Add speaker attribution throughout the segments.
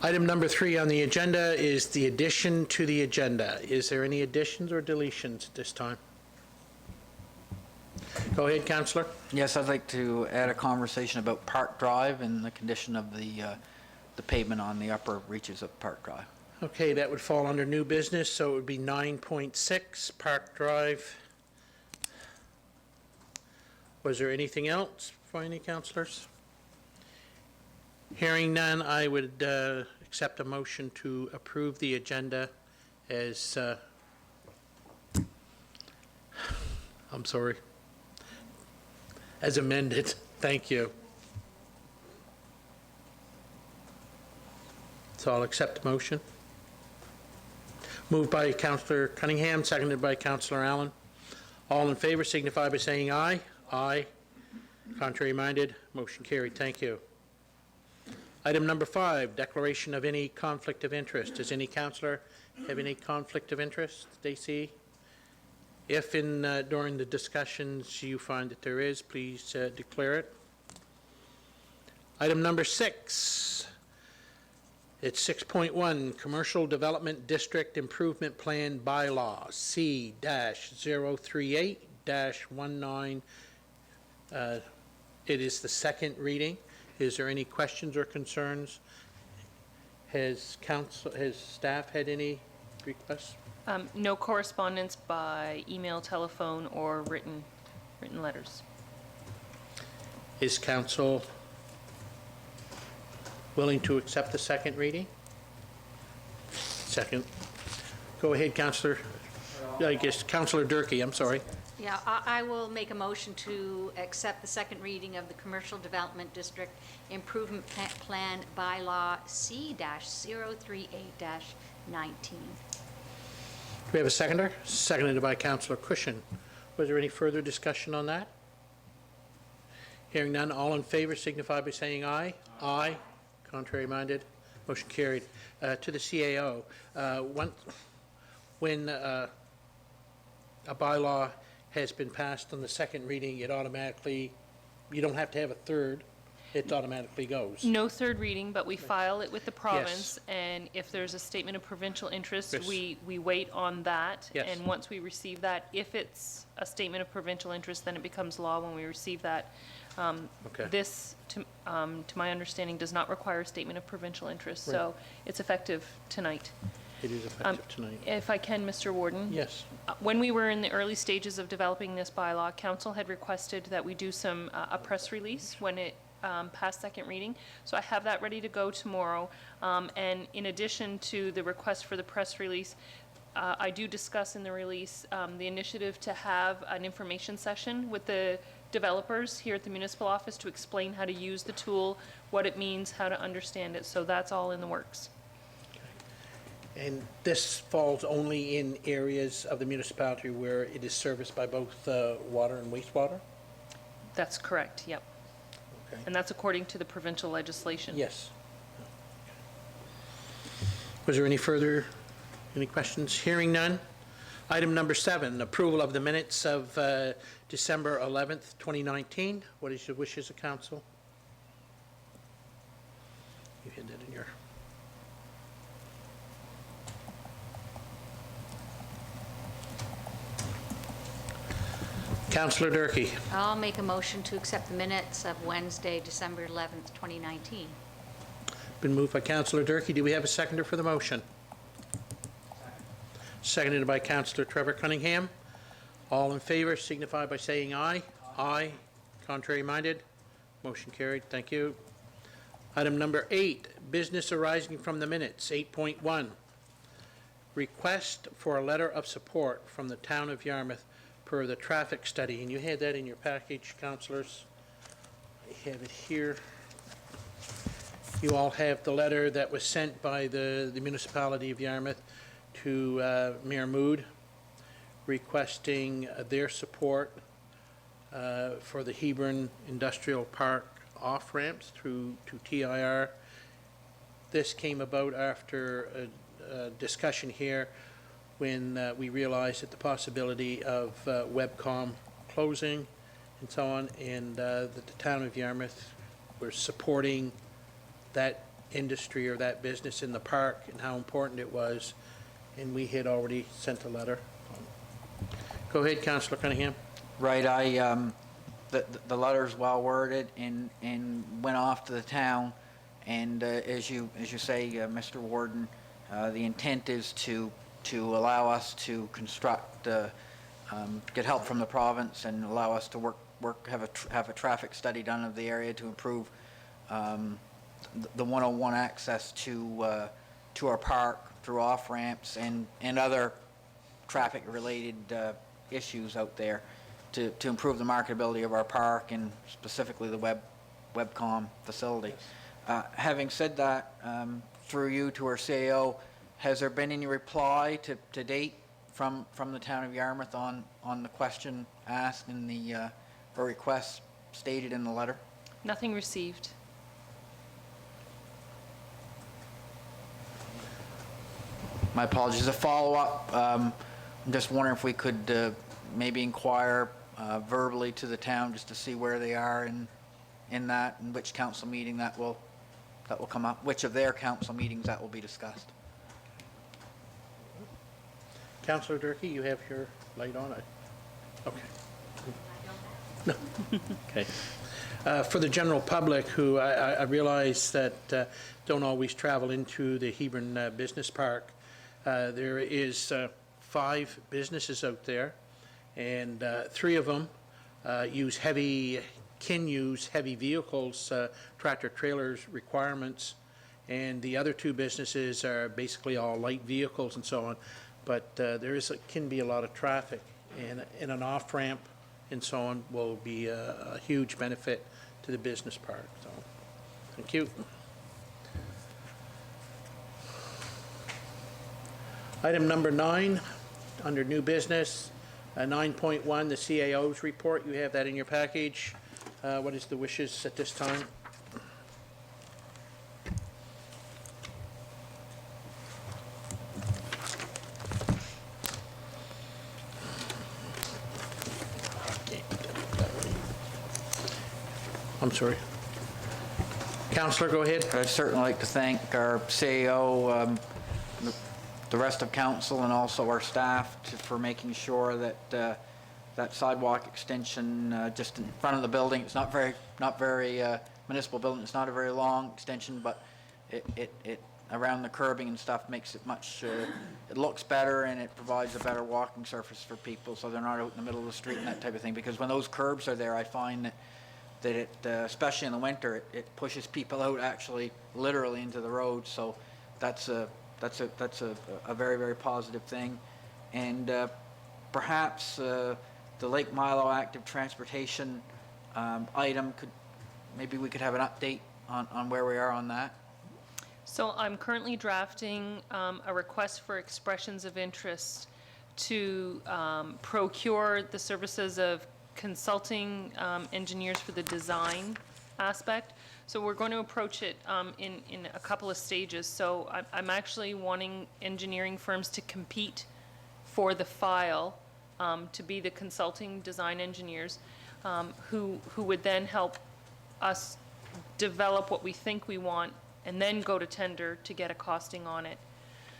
Speaker 1: Item number 3 on the agenda is the addition to the agenda. Is there any additions or deletions at this time? Go ahead, Councillor.
Speaker 2: Yes, I'd like to add a conversation about Park Drive and the condition of the pavement on the upper reaches of Park Drive.
Speaker 1: Okay, that would fall under new business, so it would be 9.6, Park Drive. Was there anything else for any councillors? Hearing none, I would accept a motion to approve the agenda as, I'm sorry, as amended. Thank you. So I'll accept the motion. Moved by Councillor Cunningham, seconded by Councillor Allen. All in favor signify by saying aye. Aye. Contrary minded, motion carried. Thank you. Item number 5, declaration of any conflict of interest. Does any councillor have any conflict of interest they see? If during the discussions you find that there is, please declare it. Item number 6. It's 6.1, Commercial Development District Improvement Plan Bylaw, C-038-19. It is the second reading. Is there any questions or concerns? Has staff had any requests?
Speaker 3: No correspondence by email, telephone, or written letters.
Speaker 1: Is council willing to accept the second reading? Second. Go ahead, Councillor. I guess Councillor Durkee, I'm sorry.
Speaker 4: Yeah, I will make a motion to accept the second reading of the Commercial Development District Improvement Plan Bylaw C-038-19.
Speaker 1: Do we have a seconder? Seconded by Councillor Cushion. Was there any further discussion on that? Hearing none, all in favor signify by saying aye. Aye. Contrary minded, motion carried. To the CAO, when a bylaw has been passed on the second reading, it automatically, you don't have to have a third, it automatically goes.
Speaker 3: No third reading, but we file it with the province, and if there's a statement of provincial interest,
Speaker 1: Yes.
Speaker 3: we wait on that.
Speaker 1: Yes.
Speaker 3: And once we receive that, if it's a statement of provincial interest, then it becomes law when we receive that.
Speaker 1: Okay.
Speaker 3: This, to my understanding, does not require a statement of provincial interest, so it's effective tonight.
Speaker 1: It is effective tonight.
Speaker 3: If I can, Mr. Warden?
Speaker 1: Yes.
Speaker 3: When we were in the early stages of developing this bylaw, council had requested that we do a press release when it passed second reading. So I have that ready to go tomorrow. And in addition to the request for the press release, I do discuss in the release the initiative to have an information session with the developers here at the municipal office to explain how to use the tool, what it means, how to understand it. So that's all in the works.
Speaker 1: And this falls only in areas of the municipality where it is serviced by both water and wastewater?
Speaker 3: That's correct, yep.
Speaker 1: Okay.
Speaker 3: And that's according to the provincial legislation.
Speaker 1: Yes. Was there any questions? Hearing none. Item number 7, approval of the minutes of December 11th, 2019. What is your wishes of council? You had that in your... Councillor Durkee.
Speaker 4: I'll make a motion to accept the minutes of Wednesday, December 11th, 2019.
Speaker 1: Been moved by Councillor Durkee. Do we have a seconder for the motion? Seconded by Councillor Trevor Cunningham. All in favor signify by saying aye. Aye. Contrary minded? Motion carried. Thank you. Item number 8, business arising from the minutes. 8.1, request for a letter of support from the town of Yarmouth per the traffic study. And you had that in your package, councillors. I have it here. You all have the letter that was sent by the municipality of Yarmouth to Mayor Mood requesting their support for the Hebron Industrial Park off-ramps through to TIR. This came about after a discussion here when we realized that the possibility of Webcom closing and so on, and that the town of Yarmouth were supporting that industry or that business in the park and how important it was, and we had already sent a letter. Go ahead, Councillor Cunningham.
Speaker 2: Right, the letter's well worded and went off to the town, and as you say, Mr. Warden, the intent is to allow us to construct, get help from the province and allow us to have a traffic study done of the area to improve the 101 access to our park through off-ramps and other traffic-related issues out there to improve the marketability of our park and specifically the Webcom facility. Having said that, through you to our CAO, has there been any reply to date from the town of Yarmouth on the question asked in the or request stated in the letter?
Speaker 3: Nothing received.
Speaker 2: My apologies. As a follow-up, I'm just wondering if we could maybe inquire verbally to the town just to see where they are in that, and which council meeting that will come up, which of their council meetings that will be discussed.
Speaker 1: Councillor Durkee, you have your light on? Okay. No. Okay. For the general public who I realize that don't always travel into the Hebron Business Park, there is 5 businesses out there, and 3 of them can use heavy vehicles, tractor trailers requirements, and the other 2 businesses are basically all light vehicles and so on. But can be a lot of traffic, and an off-ramp and so on will be a huge benefit to the business park. So, thank you. Item number 9, under new business, 9.1, the CAO's report. You have that in your package. What is the wishes at this time? I'm sorry. Councillor, go ahead.
Speaker 2: I'd certainly like to thank our CAO, the rest of council, and also our staff for making sure that that sidewalk extension just in front of the building, it's not very municipal building, it's not a very long extension, but it around the curbing and stuff makes it much, it looks better, and it provides a better walking surface for people so they're not out in the middle of the street and that type of thing. Because when those curbs are there, I find that it, especially in the winter, it pushes people out actually literally into the road. So that's a very, very positive thing. And perhaps the Lake Milo active transportation item, maybe we could have an update on where we are on that.
Speaker 3: So I'm currently drafting a request for expressions of interest to procure the services of consulting engineers for the design aspect. So we're going to approach it in a couple of stages. So I'm actually wanting engineering firms to compete for the file to be the consulting design engineers who would then help us develop what we think we want and then go to tender to get a costing on it.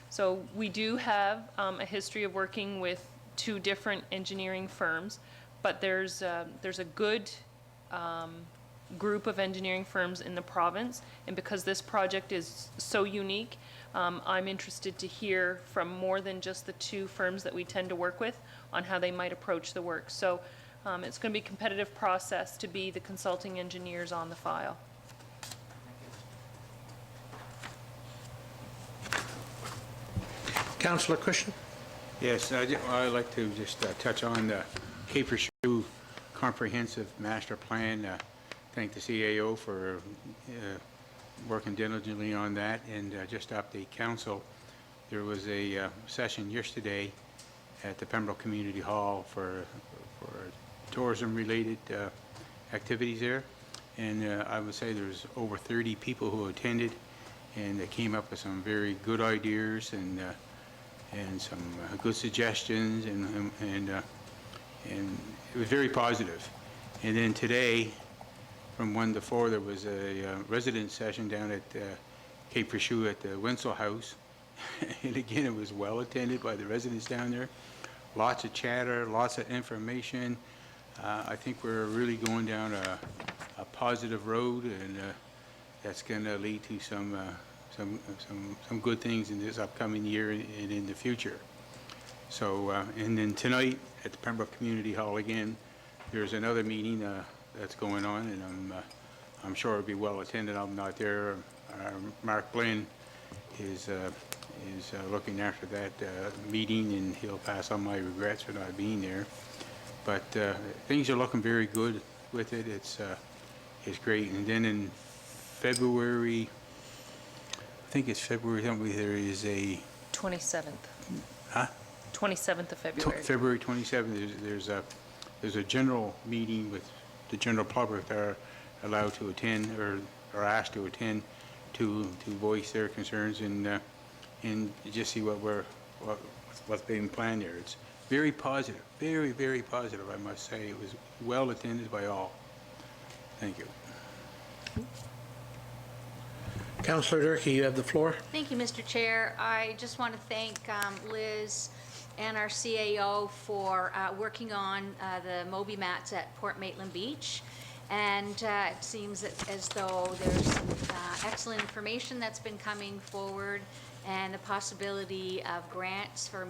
Speaker 3: So we do have a history of working with 2 different engineering firms, but there's a good group of engineering firms in the province, and because this project is so unique, I'm interested to hear from more than just the 2 firms that we tend to work with on how they might approach the work. So it's going to be a competitive process to be the consulting engineers on the file.
Speaker 1: Councillor Cushion?
Speaker 5: Yes, I'd like to just touch on the Cape Shoe Comprehensive Master Plan. Thank the CAO for working diligently on that, and just to update council, there was a session yesterday at the Pembroke Community Hall for tourism-related activities there, and I would say there's over 30 people who attended, and they came up with some very good ideas and some good suggestions, and it was very positive. And then today, from 1 to 4, there was a resident session down at Cape Shoe at the Winslow House. And again, it was well attended by the residents down there. Lots of chatter, lots of information. I think we're really going down a positive road, and that's going to lead to some good things in this upcoming year and in the future. So, and then tonight at the Pembroke Community Hall again, there's another meeting that's going on, and I'm sure it'll be well attended. I'm not there. Mark Blinn is looking after that meeting, and he'll pass on my regrets for not being there. But things are looking very good with it. It's great. And then in February, I think it's February, there is a
Speaker 3: 27th.
Speaker 5: Huh?
Speaker 3: 27th of February.
Speaker 5: February 27th. There's a general meeting with the general public that are allowed to attend or are asked to attend to voice their concerns and just see what's being planned there. It's very positive, very, very positive, I must say. It was well attended by all. Thank you.
Speaker 1: Councillor Durkee, you have the floor.
Speaker 4: Thank you, Mr. Chair. I just want to thank Liz and our CAO for working on the Moby mats at Port Maitland Beach. And it seems as though there's some excellent information that's been coming forward and the possibility of grants for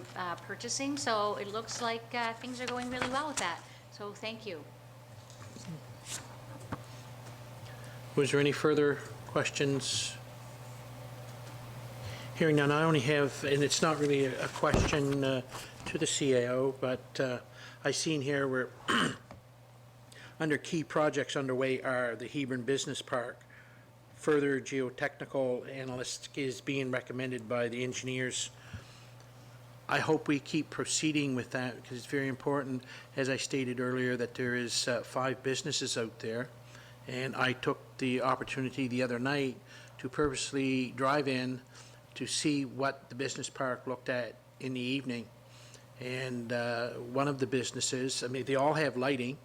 Speaker 4: purchasing. So it looks like things are going really well with that. So thank you.
Speaker 1: Was there any further questions? Hearing none, I only have, and it's not really a question to the CAO, but I seen here where under key projects underway are the Hebron Business Park. Further geotechnical analyst is being recommended by the engineers. I hope we keep proceeding with that because it's very important, as I stated earlier, that there is 5 businesses out there. And I took the opportunity the other night to purposely drive in to see what the business park looked at in the evening. And one of the businesses, I mean, they all have lighting,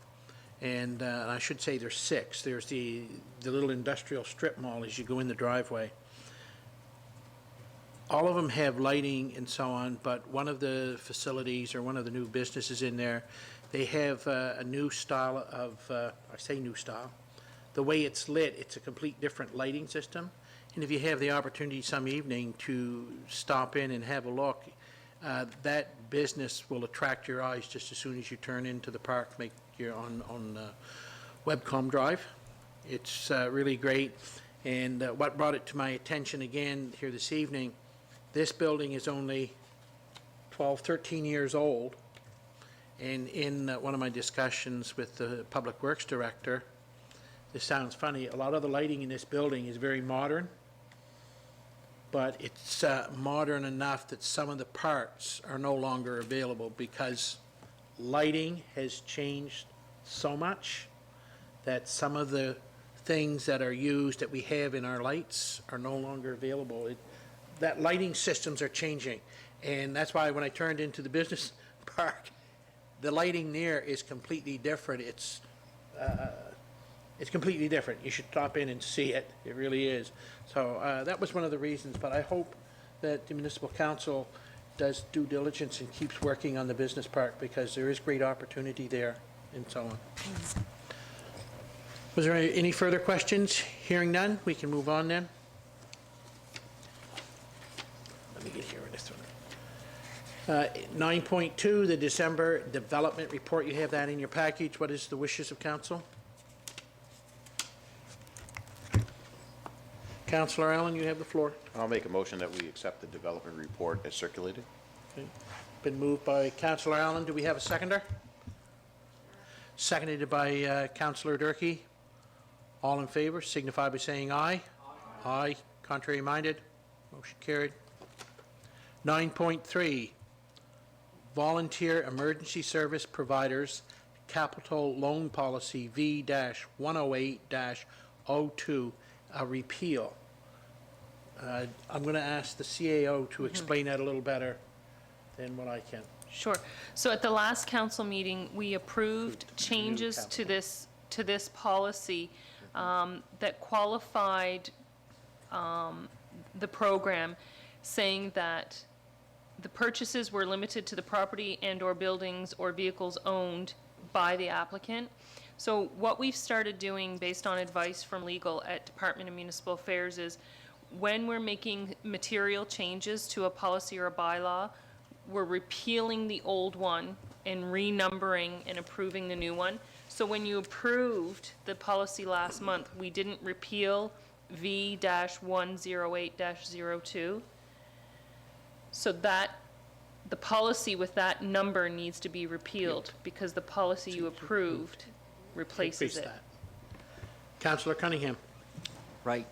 Speaker 1: and I should say there's 6. There's the little industrial strip mall as you go in the driveway. All of them have lighting and so on, but one of the facilities or one of the new businesses in there, they have a new style of, I say new style, the way it's lit, it's a complete different lighting system. And if you have the opportunity some evening to stop in and have a look, that business will attract your eyes just as soon as you turn into the park, make you're on Webcom Drive. It's really great. And what brought it to my attention again here this evening, this building is only 12, 13 years old. And in one of my discussions with the Public Works Director, this sounds funny, a lot of the lighting in this building is very modern, but it's modern enough that some of the parts are no longer available because lighting has changed so much that some of the things that are used that we have in our lights are no longer available. That lighting systems are changing, and that's why when I turned into the business park, the lighting there is completely different. It's completely different. You should stop in and see it. It really is. So that was one of the reasons, but I hope that the municipal council does due diligence and keeps working on the business park because there is great opportunity there and so on. Was there any further questions? Hearing none, we can move on then. Let me get here with this one. 9.2, the December development report. You have that in your package. What is the wishes of council? Councillor Allen, you have the floor.
Speaker 6: I'll make a motion that we accept the development report as circulated.
Speaker 1: Okay. Been moved by Councillor Allen. Do we have a seconder? Seconded by Councillor Durkee. All in favor signify by saying aye. Aye. Contrary minded? Motion carried. 9.3, Volunteer Emergency Service Providers Capital Loan Policy V-108-02, a repeal. I'm going to ask the CAO to explain that a little better than what I can.
Speaker 3: Sure. So at the last council meeting, we approved changes to this policy that qualified the program, saying that the purchases were limited to the property and/or buildings or vehicles owned by the applicant. So what we've started doing, based on advice from legal at Department of Municipal Affairs, is when we're making material changes to a policy or a bylaw, we're repealing the old one and renumbering and approving the new one. So when you approved the policy last month, we didn't repeal V-108-02. So that, the policy with that number needs to be repealed because the policy you approved replaces
Speaker 1: Increase
Speaker 3: it.
Speaker 1: that. Councillor Cunningham.
Speaker 2: Right.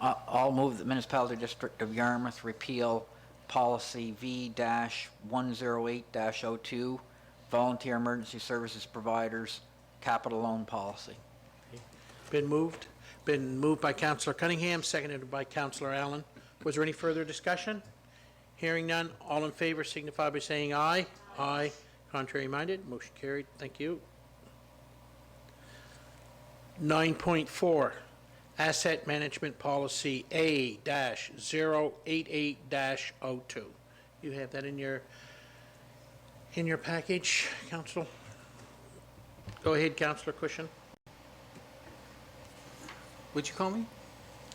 Speaker 2: I'll move the Municipality District of Yarmouth repeal policy V-108-02, volunteer emergency services providers, capital loan policy.
Speaker 1: Been moved by Councillor Cunningham, seconded by Councillor Allen. Was there any further discussion? Hearing none, all in favor signify by saying aye. Aye. Contrary minded, motion carried. Thank you. 9.4, Asset Management Policy A-088-02. You have that in your package, Council? Go ahead, Councillor Cushion.
Speaker 5: What'd you call me?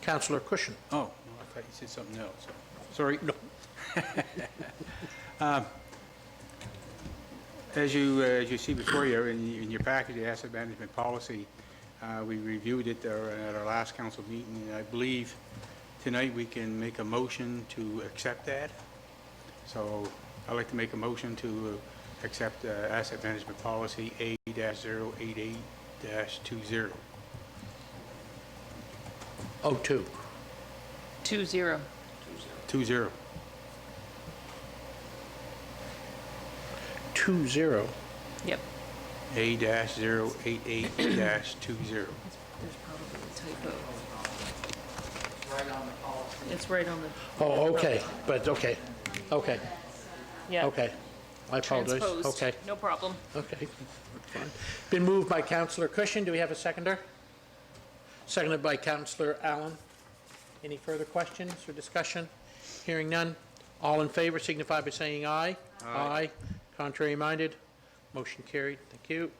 Speaker 1: Councillor Cushion.
Speaker 5: Oh, I thought you said something else. Sorry.
Speaker 1: No.
Speaker 5: As you see before you, in your package, the asset management policy, we reviewed it at our last council meeting, and I believe tonight we can make a motion to accept that. So I'd like to make a motion to accept asset management policy A-088-20.
Speaker 1: 02.
Speaker 3: 2-0.
Speaker 5: 20.
Speaker 1: 20.
Speaker 3: Yep.
Speaker 5: A-088-20.
Speaker 3: There's probably a typo.
Speaker 2: Right on the policy.
Speaker 3: It's right on the.
Speaker 1: Oh, okay, but, okay,
Speaker 3: Yeah.
Speaker 1: okay. I apologize.
Speaker 3: Transposed.
Speaker 1: Okay,
Speaker 3: No problem.
Speaker 1: okay. Fine. Been moved by Councillor Cushion. Do we have a seconder? Seconded by Councillor Allen. Any further questions or discussion? Hearing none. All in favor signify by saying aye. Aye. Contrary minded. Motion carried. Thank you.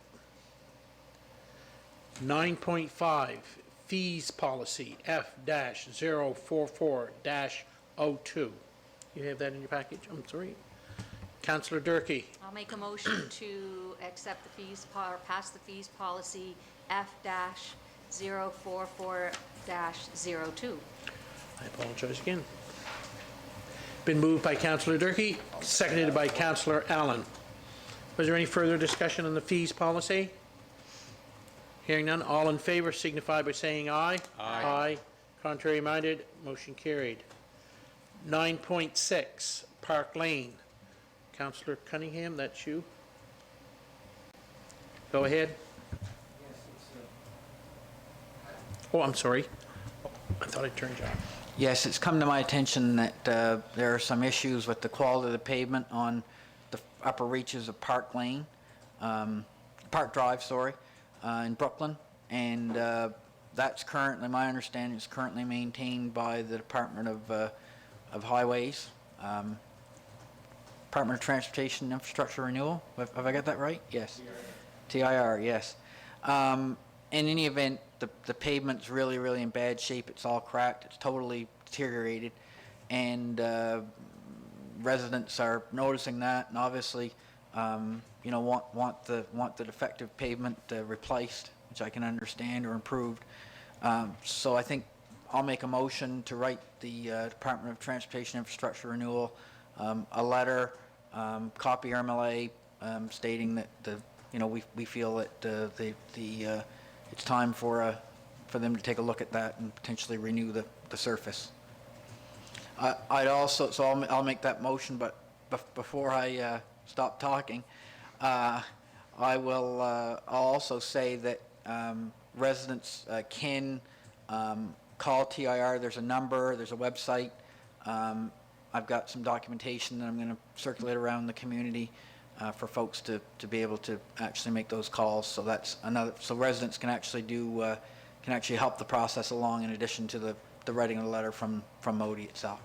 Speaker 1: 9.5, Fees Policy F-044-02. You have that in your package? I'm sorry. Councillor Durkee.
Speaker 4: I'll make a motion to accept the fees, or pass the fees policy F-044-02.
Speaker 1: I apologize again. Been moved by Councillor Durkee, seconded by Councillor Allen. Was there any further discussion on the fees policy? Hearing none, all in favor signify by saying aye. Aye. Contrary minded, motion carried. 9.6, Park Lane. Councillor Cunningham, that's you. Go ahead. Oh, I'm sorry. I thought I turned you off.
Speaker 2: Yes, it's come to my attention that there are some issues with the quality of the pavement on the upper reaches of Park Lane, Park Drive, sorry, in Brooklyn. And that's currently, my understanding, is currently maintained by the Department of Highways, Department of Transportation Infrastructure Renewal. Have I got that right? Yes. TIR, yes. In any event, the pavement's really, really in bad shape. It's all cracked. It's totally deteriorated. And residents are noticing that, and obviously, you know, want the defective pavement replaced, which I can understand, or improved. So I think I'll make a motion to write the Department of Transportation Infrastructure Renewal a letter, copy RMLA, stating that you know, we feel that it's time for them to take a look at that and potentially renew the surface. I'd also, so I'll make that motion, but before I stop talking, I'll also say that residents can call TIR. There's a number, there's a website. I've got some documentation that I'm going to circulate around the community for folks to be able to actually make those calls. So that's another, so residents can actually do, can actually help the process along in addition to the the writing of the letter from Modi itself.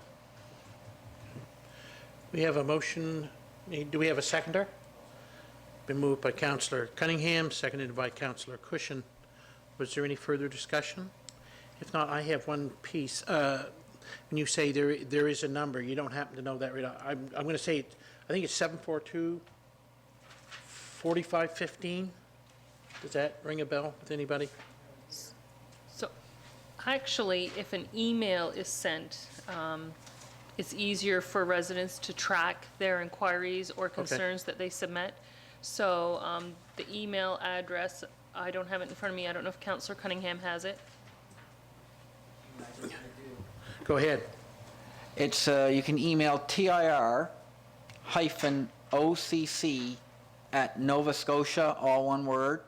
Speaker 1: We have a motion. Do we have a seconder? Been moved by Councillor Cunningham, seconded by Councillor Cushion. Was there any further discussion? If not, I have one piece. When you say there is a number, you don't happen to know that right off. I'm going to say, I think it's 742-4515. Does that ring a bell with anybody?
Speaker 3: So actually, if an email is sent, it's easier for residents to track their inquiries or concerns that they submit. So the email address, I don't have it in front of me. I don't know if Councillor Cunningham has it.
Speaker 1: Go ahead.
Speaker 2: It's, you can email TIR-OCC@NovaScotia, all one word,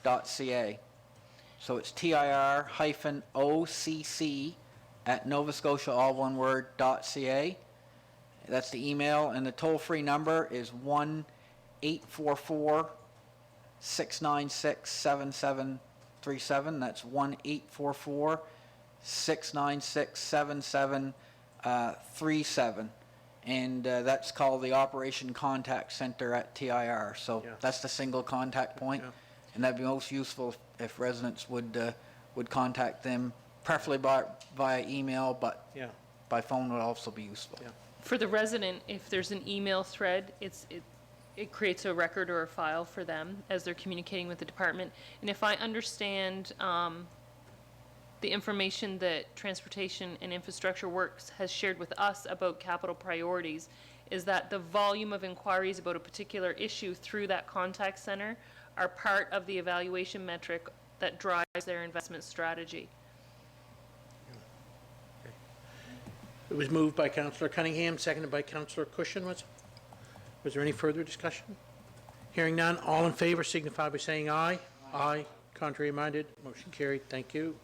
Speaker 2: .ca. So it's TIR-OCC@NovaScotia, all one word, .ca. That's the email, and the toll-free number is 1-844-696-7737. That's 1-844-696-7737. And that's called the Operation Contact Center at TIR. So
Speaker 1: Yeah.
Speaker 2: that's the single contact point.
Speaker 1: Yeah.
Speaker 2: And that'd be most useful if residents would contact them, preferably via email, but
Speaker 1: Yeah,
Speaker 2: by phone would also be useful.
Speaker 1: yeah.
Speaker 3: For the resident, if there's an email thread, it creates a record or a file for them as they're communicating with the department. And if I understand the information that Transportation and Infrastructure Works has shared with us about capital priorities, is that the volume of inquiries about a particular issue through that contact center are part of the evaluation metric that drives their investment strategy.
Speaker 1: It was moved by Councillor Cunningham, seconded by Councillor Cushion. Was there any further discussion? Hearing none, all in favor signify by saying aye. Aye. Contrary minded, motion carried. Thank you.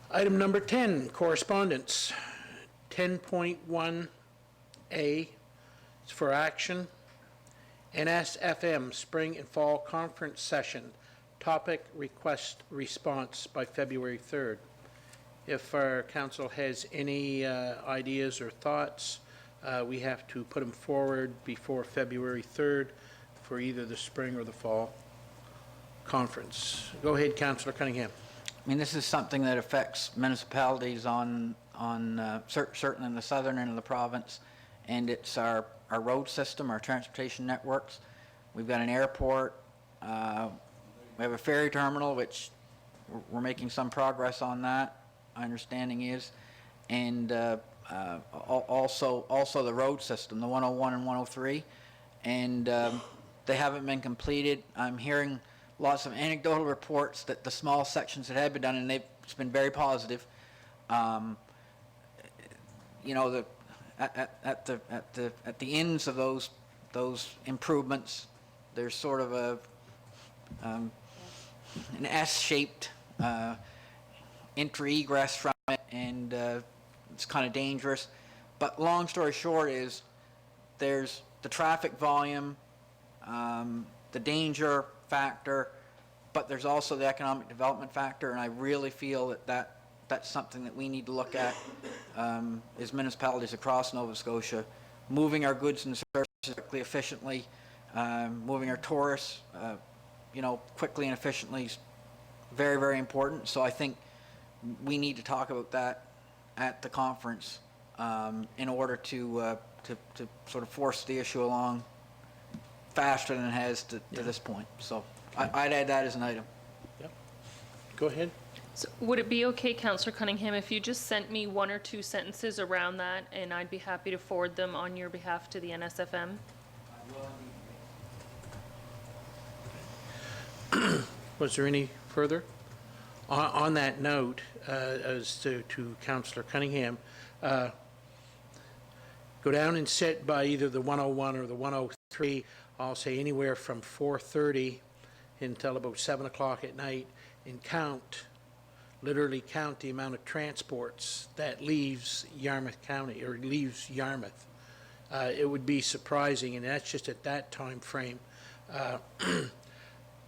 Speaker 1: Item number 10, correspondence. 10.1A is for action. NSFM Spring and Fall Conference Session. Topic request response by February 3rd. If our council has any ideas or thoughts, we have to put them forward before February 3rd for either the spring or the fall conference. Go ahead, Councillor Cunningham.
Speaker 2: I mean, this is something that affects municipalities on certainly in the southern end of the province, and it's our road system, our transportation networks. We've got an airport. We have a ferry terminal, which we're making some progress on that, my understanding is, and also the road system, the 101 and 103, and they haven't been completed. I'm hearing lots of anecdotal reports that the small sections that have been done, and it's been very positive. You know, at the ends of those improvements, there's sort of an S-shaped entry egress from it, and it's kind of dangerous. But long story short is there's the traffic volume, the danger factor, but there's also the economic development factor, and I really feel that's something that we need to look at as municipalities across Nova Scotia, moving our goods and services quickly, efficiently, moving our tourists, quickly and efficiently is very, very important. So I think we need to talk about that at the conference in order to sort of force the issue along faster than it has to this point. So I'd add that as an item.
Speaker 1: Yep. Go ahead.
Speaker 3: So would it be okay, Councillor Cunningham, if you just sent me one or two sentences around that, and I'd be happy to forward them on your behalf to the NSFM?
Speaker 1: Was there any further? On that note, as to Councillor Cunningham, go down and sit by either the 101 or the 103, I'll say anywhere from 4:30 until about 7 o'clock at night, and literally count the amount of transports that leaves Yarmouth County, or leaves Yarmouth. It would be surprising, and that's just at that time frame.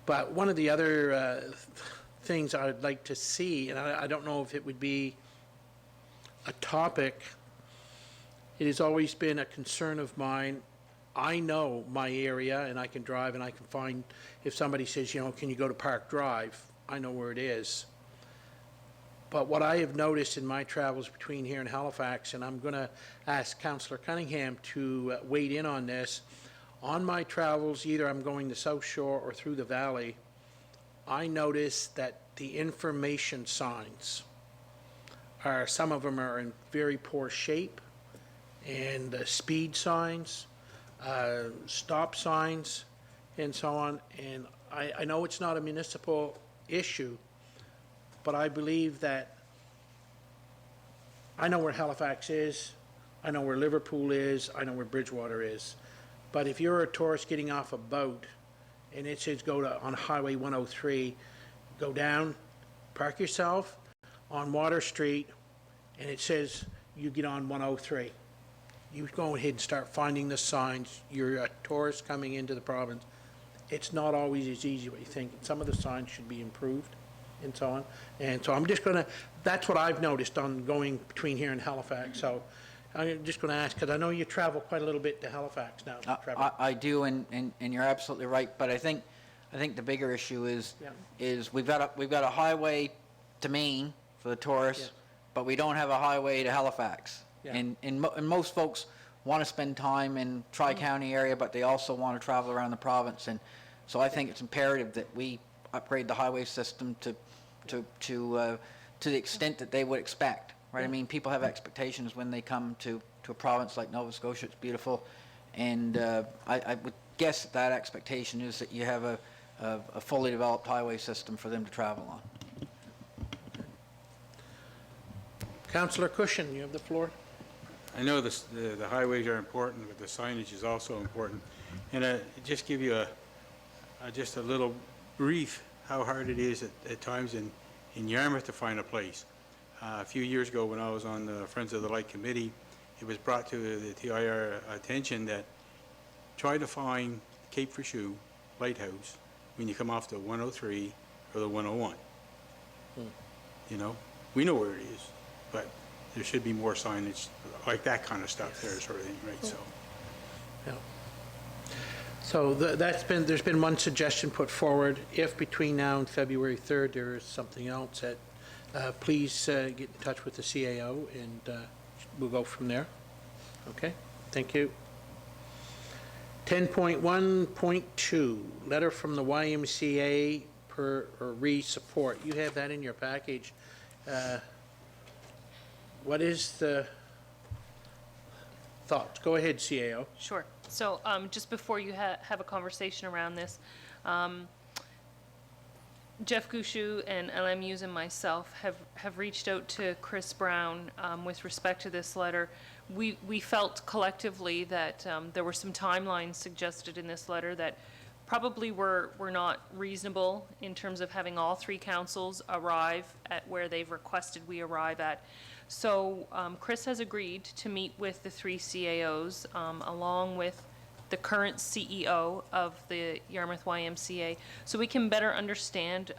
Speaker 1: But one of the other things I'd like to see, and I don't know if it would be a topic. It has always been a concern of mine. I know my area, and I can drive, and I can find, if somebody says, you know, can you go to Park Drive? I know where it is. But what I have noticed in my travels between here and Halifax, and I'm going to ask Councillor Cunningham to weigh in on this, on my travels, either I'm going the South Shore or through the valley, I notice that the information signs are, some of them are in very poor shape, and speed signs, stop signs, and so on. And I know it's not a municipal issue, but I believe that, I know where Halifax is, I know where Liverpool is, I know where Bridgewater is. But if you're a tourist getting off a boat and it says go to, on Highway 103, go down, park yourself on Water Street, and it says you get on 103. You go ahead and start finding the signs. You're a tourist coming into the province. It's not always as easy as you think. Some of the signs should be improved and so on. And so I'm just going to, that's what I've noticed on going between here and Halifax. So I'm just going to ask, because I know you travel quite a little bit to Halifax now, Trevor.
Speaker 2: I do, and you're absolutely right, but I think the bigger issue is,
Speaker 1: Yeah.
Speaker 2: we've got a highway to Maine for the tourists,
Speaker 1: Yeah.
Speaker 2: but we don't have a highway to Halifax.
Speaker 1: Yeah.
Speaker 2: And most folks want to spend time in Tri-County area, but they also want to travel around the province, and so I think it's imperative that we upgrade the highway system to the extent that they would expect, right? I mean, people have expectations when they come to a province like Nova Scotia. It's beautiful, and I would guess that expectation is that you have a fully developed highway system for them to travel on.
Speaker 1: Councillor Cushion, you have the floor.
Speaker 5: I know the highways are important, but the signage is also important. And just give you just a little brief how hard it is at times in Yarmouth to find a place. A few years ago, when I was on the Friends of the Light Committee, it was brought to the TIR attention that try to find Cape Fichu Lighthouse when you come off the 103 or the 101. You know, we know where it is, but there should be more signage like that kind of stuff there, sort of thing, right? So.
Speaker 1: Yeah. So there's been one suggestion put forward. If between now and February 3rd there is something else, that please get in touch with the CAO, and we'll go from there. Okay, thank you. 10.1.2, letter from the YMCA re-support. You have that in your package. What is the thoughts? Go ahead, CAO.
Speaker 3: Sure. So just before you have a conversation around this, Jeff Gushu and LMUs and myself have reached out to Chris Brown with respect to this letter. We felt collectively that there were some timelines suggested in this letter that probably were not reasonable in terms of having all three councils arrive at where they've requested we arrive at. So Chris has agreed to meet with the three CAOs along with the current CEO of the Yarmouth YMCA, so we can better understand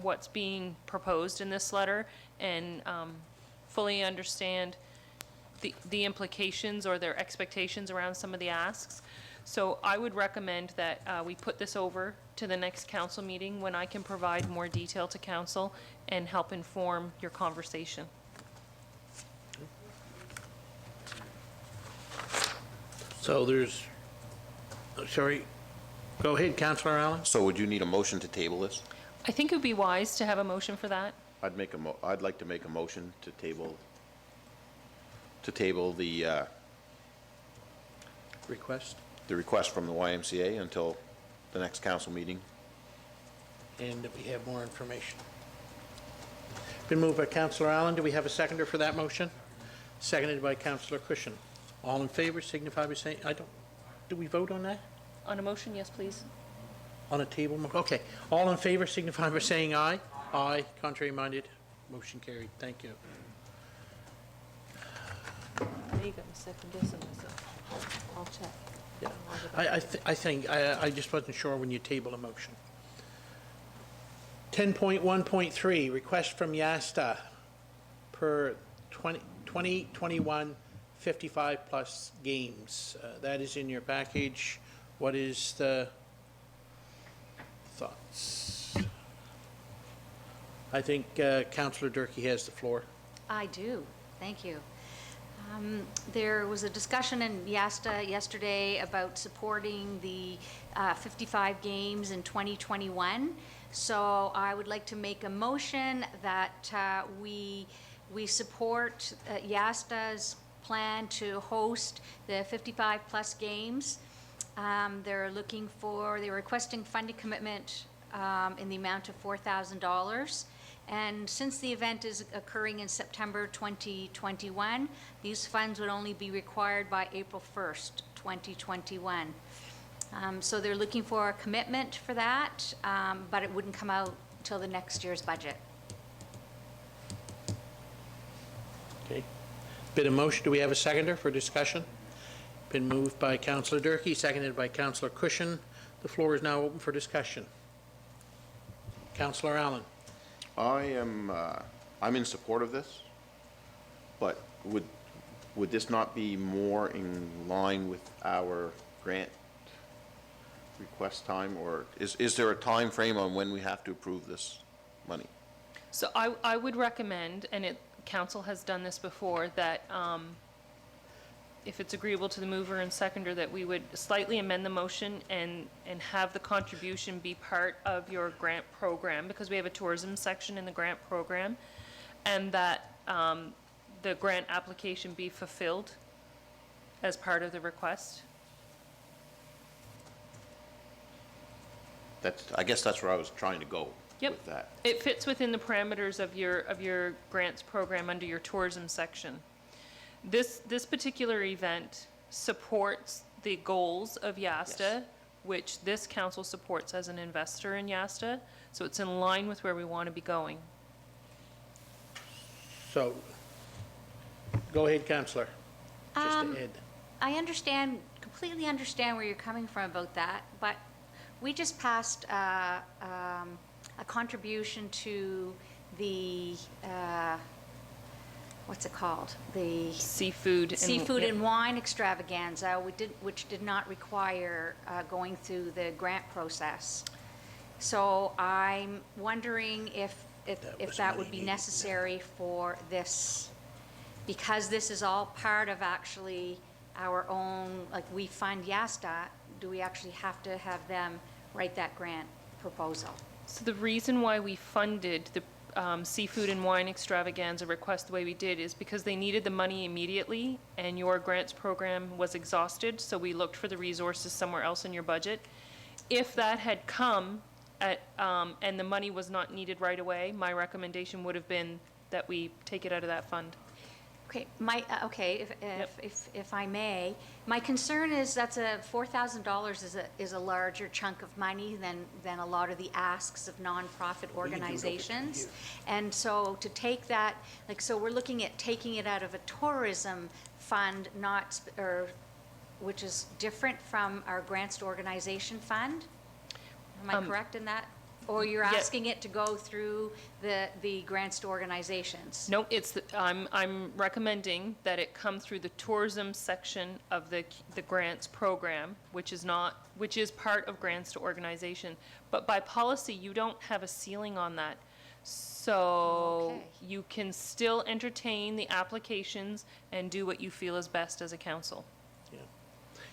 Speaker 3: what's being proposed in this letter and fully understand the implications or their expectations around some of the asks. So I would recommend that we put this over to the next council meeting when I can provide more detail to council and help inform your conversation.
Speaker 1: So there's, sorry, go ahead, Councillor Allen.
Speaker 6: So would you need a motion to table this?
Speaker 3: I think it would be wise to have a motion for that.
Speaker 6: I'd like to make a motion to table the
Speaker 1: Request,
Speaker 6: request from the YMCA until the next council meeting.
Speaker 1: and that we have more information. Been moved by Councillor Allen. Do we have a seconder for that motion? Seconded by Councillor Cushion. All in favor signify by saying, do we vote on that?
Speaker 3: On a motion, yes, please.
Speaker 1: On a table? Okay. All in favor signify by saying aye. Aye. Contrary minded. Motion carried. Thank you.
Speaker 3: There you go, second guessing myself. I'll check.
Speaker 1: Yeah. I think, I just wasn't sure when you table a motion. 10.1.3, request from YASTA per 2021 55-plus games. That is in your package. What is the thoughts? I think Councillor Durkee has the floor.
Speaker 4: I do, thank you. There was a discussion in YASTA yesterday about supporting the 55 games in 2021. So I would like to make a motion that we support YASTA's plan to host the 55-plus games. They're requesting funding commitment in the amount of $4,000. And since the event is occurring in September 2021, these funds would only be required by April 1st, 2021. So they're looking for a commitment for that, but it wouldn't come out till the next year's budget.
Speaker 1: Okay. Been a motion. Do we have a seconder for discussion? Been moved by Councillor Durkee, seconded by Councillor Cushion. The floor is now open for discussion. Councillor Allen.
Speaker 6: I'm in support of this, but would this not be more in line with our grant request time, or is there a time frame on when we have to approve this money?
Speaker 3: So I would recommend, and council has done this before, that if it's agreeable to the mover and seconder, that we would slightly amend the motion and have the contribution be part of your grant program, because we have a tourism section in the grant program, and that the grant application be fulfilled as part of the request.
Speaker 6: I guess that's where I was trying to go
Speaker 3: Yep.
Speaker 6: with that.
Speaker 3: It fits within the parameters of your grants program under your tourism section. This particular event supports the goals of YASTA,
Speaker 6: Yes.
Speaker 3: which this council supports as an investor in YASTA, so it's in line with where we want to be going.
Speaker 1: So, go ahead, Councillor. Just
Speaker 4: Um,
Speaker 1: to add.
Speaker 4: I completely understand where you're coming from about that, but we just passed a contribution to the, what's it called? The
Speaker 3: Seafood and...
Speaker 4: seafood
Speaker 3: yep.
Speaker 4: and wine extravaganza, which did not require going through the grant process. So I'm wondering if
Speaker 1: was
Speaker 4: that
Speaker 1: money
Speaker 4: would be
Speaker 1: needed.
Speaker 4: necessary for this, because this is all part of actually our own, like, we fund YASTA, do we actually have to have them write that grant proposal?
Speaker 3: So the reason why we funded the seafood and wine extravaganza request the way we did is because they needed the money immediately, and your grants program was exhausted, so we looked for the resources somewhere else in your budget. If that had come and the money was not needed right away, my recommendation would have been that we take it out of that fund.
Speaker 4: Okay, if I may, my concern is that's $4,000 is a larger chunk of money than a lot of the asks of nonprofit organizations. And so to take that, so we're looking at taking it out of a tourism fund, which is different from our grants to organization fund. Am I correct in that? Or you're
Speaker 3: Yeah.
Speaker 4: asking it to go through the grants to organizations?
Speaker 3: No, I'm recommending that it come through the tourism section of the grants program, which is part of grants to organization. But by policy, you don't have a ceiling on that. So
Speaker 4: Okay.
Speaker 3: you can still entertain the applications and do what you feel is best as a council.
Speaker 1: Yeah.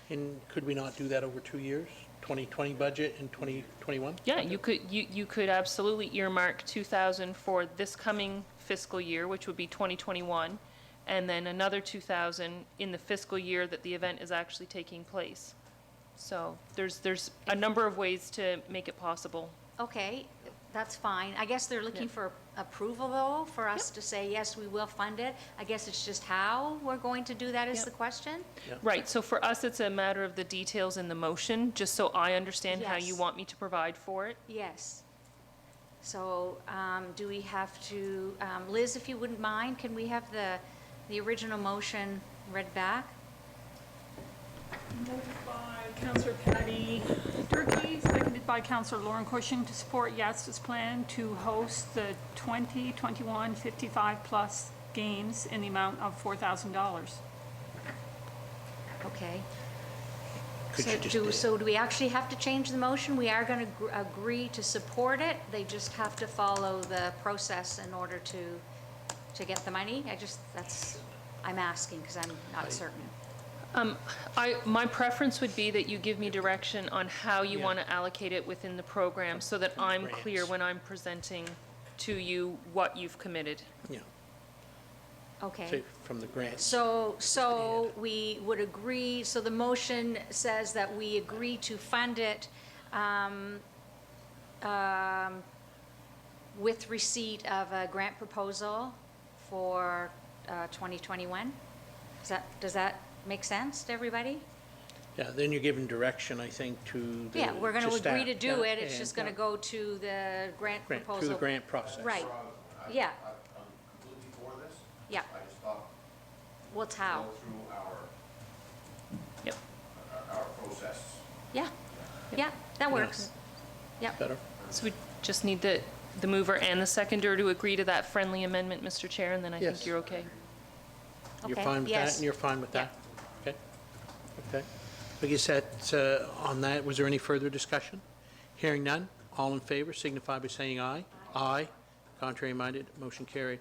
Speaker 1: And could we not do that over 2 years? 2020 budget and 2021?
Speaker 3: Yeah, you could absolutely earmark 2,000 for this coming fiscal year, which would be 2021, and then another 2,000 in the fiscal year that the event is actually taking place. So there's a number of ways to make it possible.
Speaker 4: Okay, that's fine. I guess they're looking for approval, though, for us to say, yes, we will fund it. I guess it's just how we're going to do that is
Speaker 3: Yep.
Speaker 4: the question?
Speaker 3: Right, so for us, it's a matter of the details in the motion, just so I understand how you
Speaker 4: Yes.
Speaker 3: want me to provide for it.
Speaker 4: Yes. So do we have to, Liz, if you wouldn't mind, can we have the original motion read back?
Speaker 7: Notify Councillor Patty Durkee, seconded by Councillor Lauren Cushing to support YASTA's plan to host the 2021 55-plus games in the amount of $4,000.
Speaker 4: Okay.
Speaker 1: Could
Speaker 4: So
Speaker 1: you just,
Speaker 4: do we actually have to change the motion? We are going to agree to support it. They just have to follow the process in order to get the money? I'm asking because I'm not certain.
Speaker 3: My preference would be that you give me direction on how you want to allocate it within the program so that I'm clear
Speaker 1: Grants.
Speaker 3: when I'm presenting to you what you've committed.
Speaker 1: yeah,
Speaker 4: Okay.
Speaker 1: say from the grants.
Speaker 4: So we would agree, so the motion says that we agree to fund it with receipt of a grant proposal for 2021? Does that make sense to everybody?
Speaker 1: Yeah, then you're giving direction, I think, to the.
Speaker 4: Yeah, we're going to agree
Speaker 1: staff,
Speaker 4: to do
Speaker 1: yeah,
Speaker 4: it, it's
Speaker 1: and,
Speaker 4: just going to go to the grant
Speaker 1: grant,
Speaker 4: proposal.
Speaker 1: through the grant process.
Speaker 4: Right, yeah,
Speaker 6: I'm completely for this.
Speaker 4: yeah.
Speaker 6: I just thought,
Speaker 4: What's how?
Speaker 6: go through
Speaker 3: Yep.
Speaker 6: our process.
Speaker 4: Yeah, yeah, that works. Yep.
Speaker 1: Better?
Speaker 3: So we just need the mover and the seconder to agree to that friendly amendment, Mr. Chair, and then I
Speaker 1: Yes.
Speaker 3: think you're okay.
Speaker 1: You're
Speaker 4: Okay,
Speaker 1: fine with that,
Speaker 4: yes.
Speaker 1: and you're fine with
Speaker 4: Yeah.
Speaker 1: that? Okay, okay. I guess that, on that, was there any further discussion? Hearing none, all in favor signify by saying aye. Aye. Contrary minded, motion carried.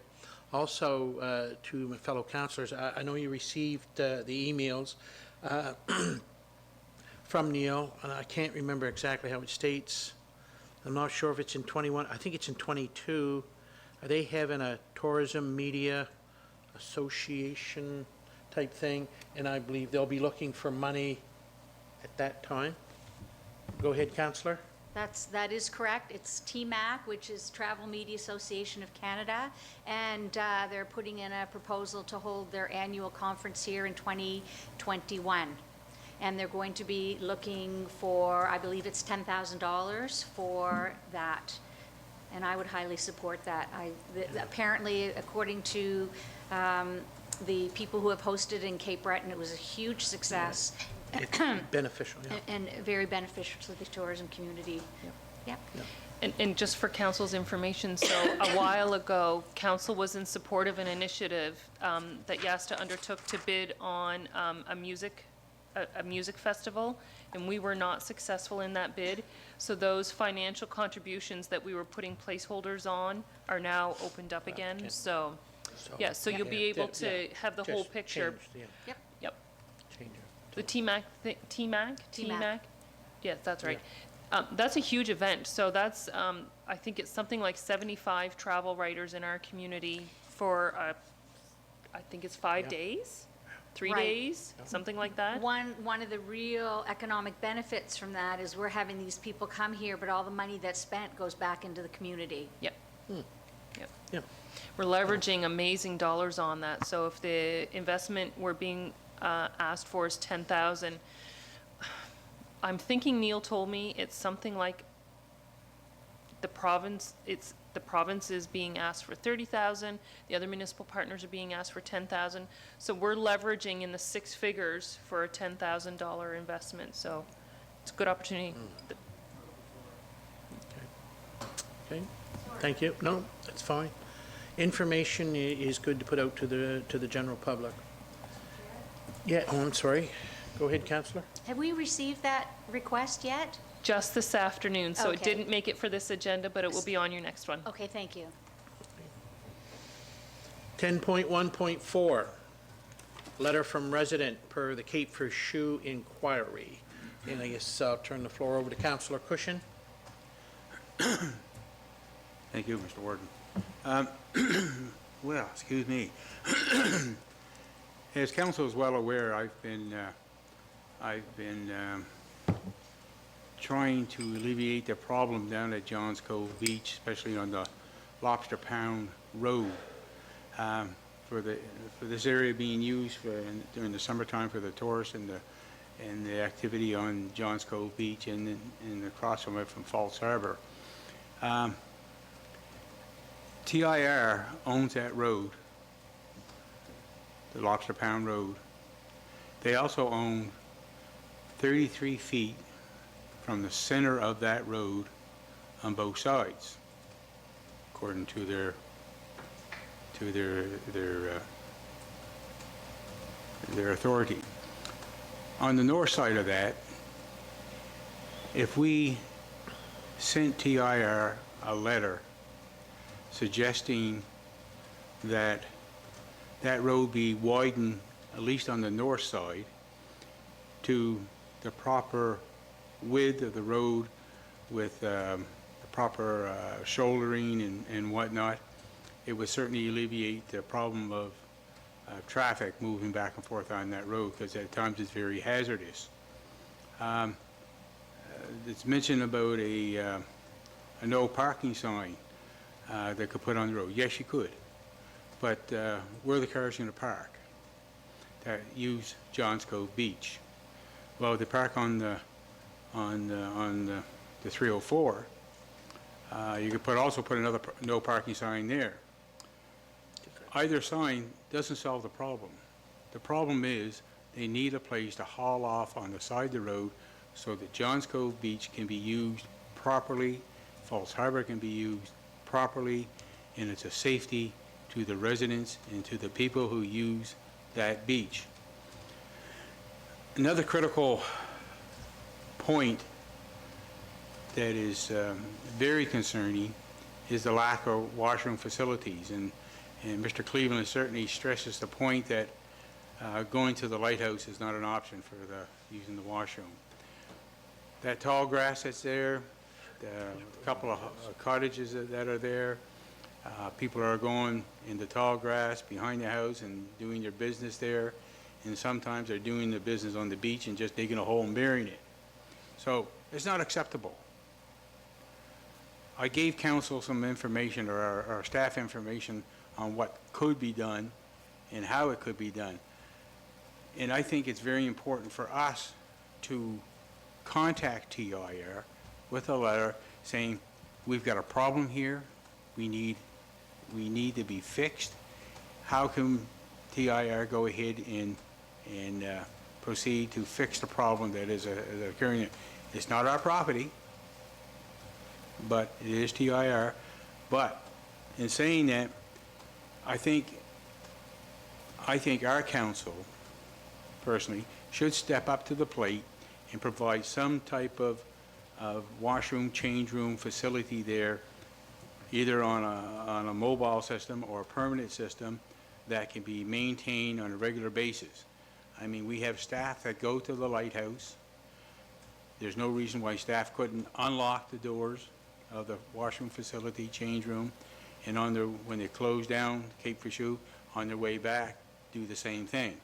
Speaker 1: Also, to my fellow councillors, I know you received the emails from Neil, and I can't remember exactly how it states. I'm not sure if it's in 21, I think it's in 22. Are they having a tourism media association type thing? And I believe they'll be looking for money at that time. Go ahead, councillor.
Speaker 4: That is correct. It's TMAC, which is Travel Media Association of Canada, and they're putting in a proposal to hold their annual conference here in 2021. And they're going to be looking for, I believe it's $10,000 for that. And I would highly support that. Apparently, according to the people who have hosted in Cape Breton, it was a huge success.
Speaker 1: It's beneficial, yeah.
Speaker 4: And very beneficial to the tourism community. Yep.
Speaker 3: And just for council's information, so a while ago, council was in support of an initiative that YASTA undertook to bid on a music festival, and we were not successful in that bid. So those financial contributions that we were putting placeholders on are now opened up again.
Speaker 1: okay.
Speaker 3: So, yeah, so you'll be
Speaker 1: Yeah,
Speaker 3: able
Speaker 1: yeah,
Speaker 3: to have the whole
Speaker 1: just
Speaker 3: picture.
Speaker 1: changed, yeah,
Speaker 4: Yep.
Speaker 3: Yep.
Speaker 1: change it.
Speaker 3: The TMAC?
Speaker 4: TMAC.
Speaker 3: Yes, that's right. That's a huge event, so that's, I think it's something like 75 travel writers in our community for, I think it's 5
Speaker 1: Yeah.
Speaker 3: days? 3
Speaker 4: Right.
Speaker 3: days, something like that?
Speaker 4: One of the real economic benefits from that is we're having these people come here, but all the money that's spent goes back into the community.
Speaker 3: Yep. Yep.
Speaker 1: Yeah,
Speaker 3: We're leveraging amazing dollars on that, so if the investment we're being asked for is 10,000, I'm thinking Neil told me it's something like the province is being asked for 30,000, the other municipal partners are being asked for 10,000, so we're leveraging in the 6 figures for a $10,000 investment, so it's a good opportunity.
Speaker 1: okay, thank you. No, that's fine. Information is good to put out to the general public. Yeah, oh, I'm sorry. Go ahead, councillor.
Speaker 4: Have we received that request yet?
Speaker 3: Just this afternoon, so it
Speaker 4: Okay.
Speaker 3: didn't make it for this agenda, but it will be on your next one.
Speaker 4: Okay, thank you.
Speaker 1: 10.1.4, letter from resident per the Cape for Shoe inquiry. And I guess I'll turn the floor over to Councillor Cushion.
Speaker 5: Thank you, Mr. Warden. Well, excuse me. As council is well aware, I've been trying to alleviate the problem down at Johns Cove Beach, especially on the Lobster Pound Road, for this area being used during the summertime for the tourists and the activity on Johns Cove Beach and across from it from Falls Harbor. TIR owns that road, the Lobster Pound Road. They also own 33 feet from the center of that road on both sides, according to their authority. On the north side of that, if we sent TIR a letter suggesting that that road be widened, at least on the north side, to the proper width of the road with the proper shouldering and whatnot, it would certainly alleviate the problem of traffic moving back and forth on that road, because at times it's very hazardous. It's mentioned about a no parking sign that could put on the road. Yes, you could, but where are the cars going to park that use Johns Cove Beach? Well, they park on the 304. You could also put another no parking sign there. Either sign doesn't solve the problem. The problem is they need a place to haul off on the side of the road so that Johns Cove Beach can be used properly, Falls Harbor can be used properly, and it's a safety to the residents and to the people who use that beach. Another critical point that is very concerning is the lack of washroom facilities. And Mr. Cleveland certainly stresses the point that going to the lighthouse is not an option for using the washroom. That tall grass that's there, a couple of cottages that are there, people are going in the tall grass behind the house and doing their business there, and sometimes they're doing the business on the beach and just digging a hole and burying it. So it's not acceptable. I gave council some information, or our staff information, on what could be done and how it could be done. And I think it's very important for us to contact TIR with a letter saying, we've got a problem here, we need to be fixed. How can TIR go ahead and proceed to fix the problem that is occurring? It's not our property, but it is TIR. But in saying that, I think our council, personally, should step up to the plate and provide some type of washroom, change room facility there, either on a mobile system or a permanent system that can be maintained on a regular basis. I mean, we have staff that go to the lighthouse. There's no reason why staff couldn't unlock the doors of the washroom facility, change room, and when they close down Cape Fichu, on their way back, do the same thing.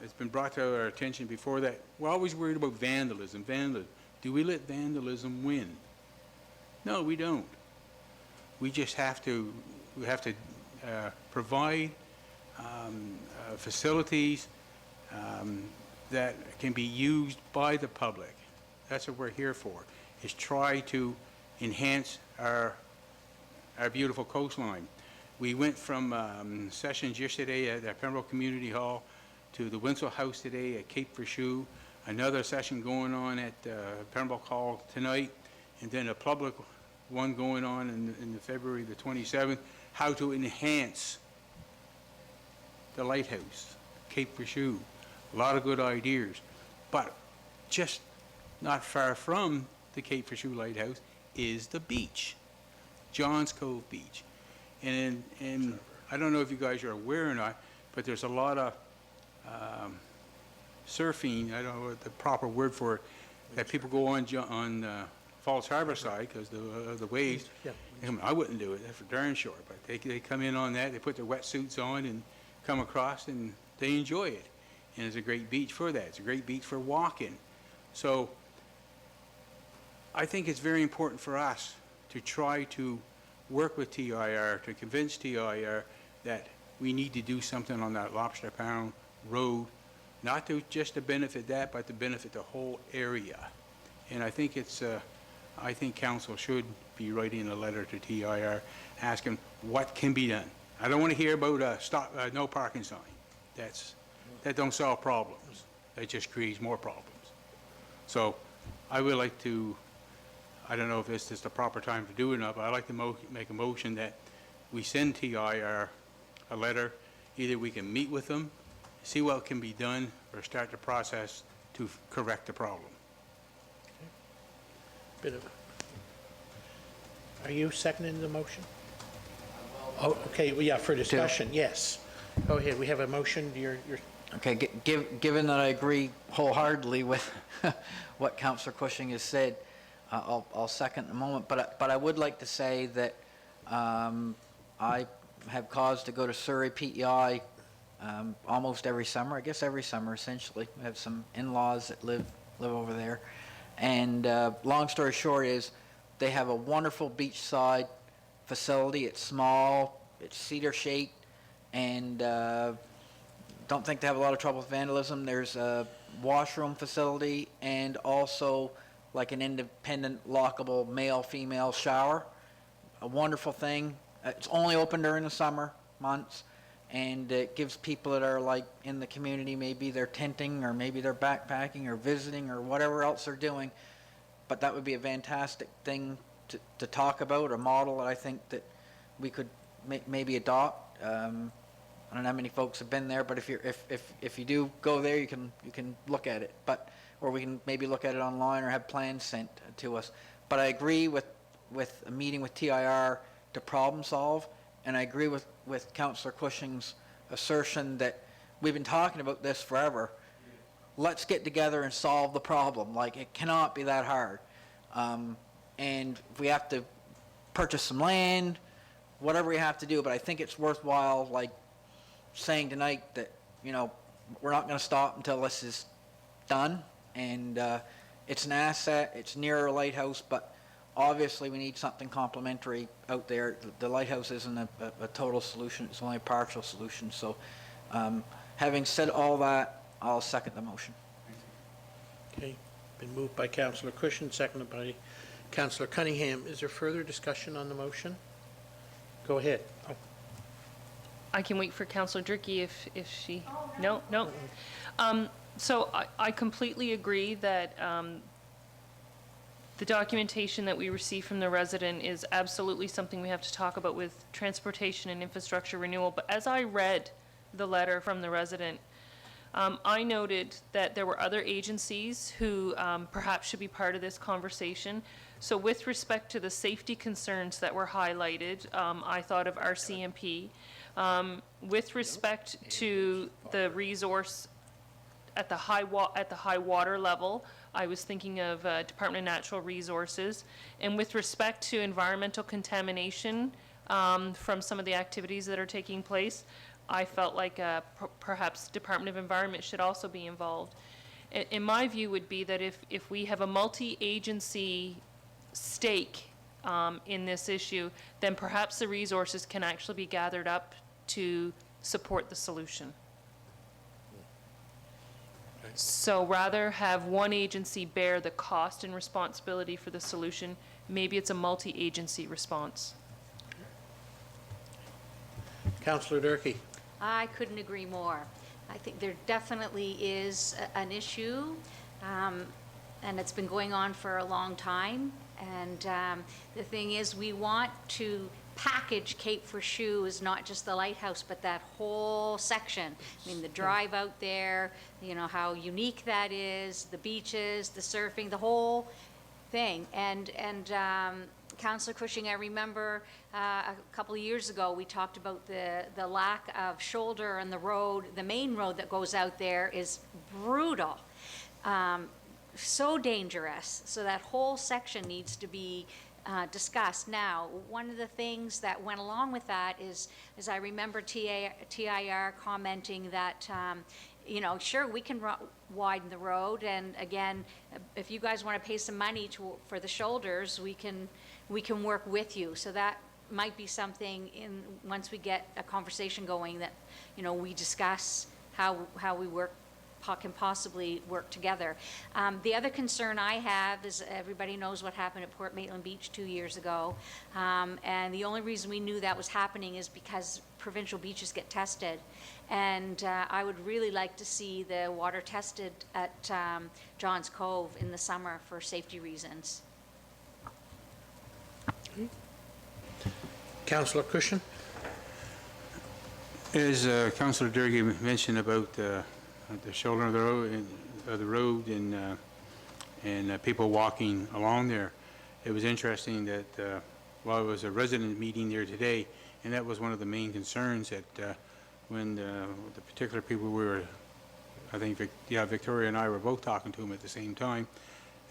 Speaker 5: It's been brought to our attention before that we're always worried about vandalism. Do we let vandalism win? No, we don't. We just have to provide facilities that can be used by the public. That's what we're here for, is try to enhance our beautiful coastline. We went from sessions yesterday at Pembroke Community Hall to the Winslow House today at Cape Fichu, another session going on at Pembroke Hall tonight, and then a public one going on in February the 27th, how to enhance the lighthouse, Cape Fichu. A lot of good ideas, but just not far from the Cape Fichu Lighthouse is the beach, Johns Cove Beach. And I don't know if you guys are aware or not, but there's a lot of surfing, I don't know what the proper word for it, that people go on Falls Harbor side because the waves.
Speaker 1: Yeah.
Speaker 5: I wouldn't do it, that's for darn sure, but they come in on that, they put their wetsuits on and come across and they enjoy it. And it's a great beach for that. It's a great beach for walking. So I think it's very important for us to try to work with TIR to convince TIR that we need to do something on that Lobster Pound Road, not to just to benefit that, but to benefit the whole area. And I think I think council should be writing a letter to TIR asking what can be done. I don't want to hear about no parking sign. That don't solve problems. That just creates more problems. So I would like to, I don't know if this is the proper time to do it or not, but I'd like to make a motion that we send TIR a letter. Either we can meet with them, see what can be done, or start the process to correct the problem.
Speaker 1: Bit of, are you seconding the motion? Oh, okay, well, yeah, for discussion, yes. Go ahead, we have a motion, you're,
Speaker 2: Okay, given that I agree wholeheartedly with what Councillor Cushing has said, I'll second in a moment, but I would like to say that I have cause to go to Surrey PEI almost every summer, I guess every summer essentially. We have some in-laws that live over there. And long story short is they have a wonderful beachside facility. It's small, it's cedar shaped, and don't think they have a lot of trouble with vandalism. There's a washroom facility and also like an independent lockable male-female shower. A wonderful thing. It's only open during the summer months, and it gives people that are like in the community, maybe they're tenting or maybe they're backpacking or visiting or whatever else they're doing. But that would be a fantastic thing to talk about, a model that I think that we could maybe adopt. I don't know how many folks have been there, but if you do go there, you can look at it. But or we can maybe look at it online or have plans sent to us. But I agree with a meeting with TIR to problem solve, and I agree with Councillor Cushing's assertion that we've been talking about this forever. Let's get together and solve the problem. Like, it cannot be that hard. And if we have to purchase some land, whatever we have to do, but I think it's worthwhile, like, saying tonight that, you know, we're not going to stop until this is done. And it's an asset, it's near a lighthouse, but obviously we need something complementary out there. The lighthouse isn't a total solution, it's only a partial solution. So having said all that, I'll second the motion.
Speaker 1: okay, been moved by Councillor Cushion, seconded by Councillor Cunningham. Is there further discussion on the motion? Go ahead. Oh,
Speaker 3: I can wait for Councillor Durkee if she, no. So I completely agree that the documentation that we receive from the resident is absolutely something we have to talk about with transportation and infrastructure renewal. But as I read the letter from the resident, I noted that there were other agencies who perhaps should be part of this conversation. So with respect to the safety concerns that were highlighted, I thought of RCMP. With respect to the resource at the high water level, I was thinking of Department of Natural Resources. And with respect to environmental contamination from some of the activities that are taking place, I felt like perhaps Department of Environment should also be involved. In my view would be that if we have a multi-agency stake in this issue, then perhaps the resources can actually be gathered up to support the solution. So rather have one agency bear the cost and responsibility for the solution, maybe it's a multi-agency response.
Speaker 1: Councillor Durkee.
Speaker 4: I couldn't agree more. I think there definitely is an issue, and it's been going on for a long time. And the thing is, we want to package Cape for Shoe is not just the lighthouse, but that whole section. I mean, the drive out there, you know, how unique that is, the beaches, the surfing, the whole thing. And Councillor Cushing, I remember a couple of years ago, we talked about the lack of shoulder on the road. The main road that goes out there is brutal, so dangerous. So that whole section needs to be discussed. Now, one of the things that went along with that is I remember TIR commenting that, you know, sure, we can widen the road, and again, if you guys want to pay some money for the shoulders, we can work with you. So that might be something once we get a conversation going that, you know, we discuss how we can possibly work together. The other concern I have is everybody knows what happened at Port Maitland Beach 2 years ago. And the only reason we knew that was happening is because provincial beaches get tested. And I would really like to see the water tested at Johns Cove in the summer for safety reasons.
Speaker 1: Councillor Cushion?
Speaker 5: As Councillor Durkee mentioned about the shoulder of the road and people walking along there, it was interesting that while it was a resident meeting there today, and that was one of the main concerns that when the particular people we were, I think, Victoria and I were both talking to them at the same time,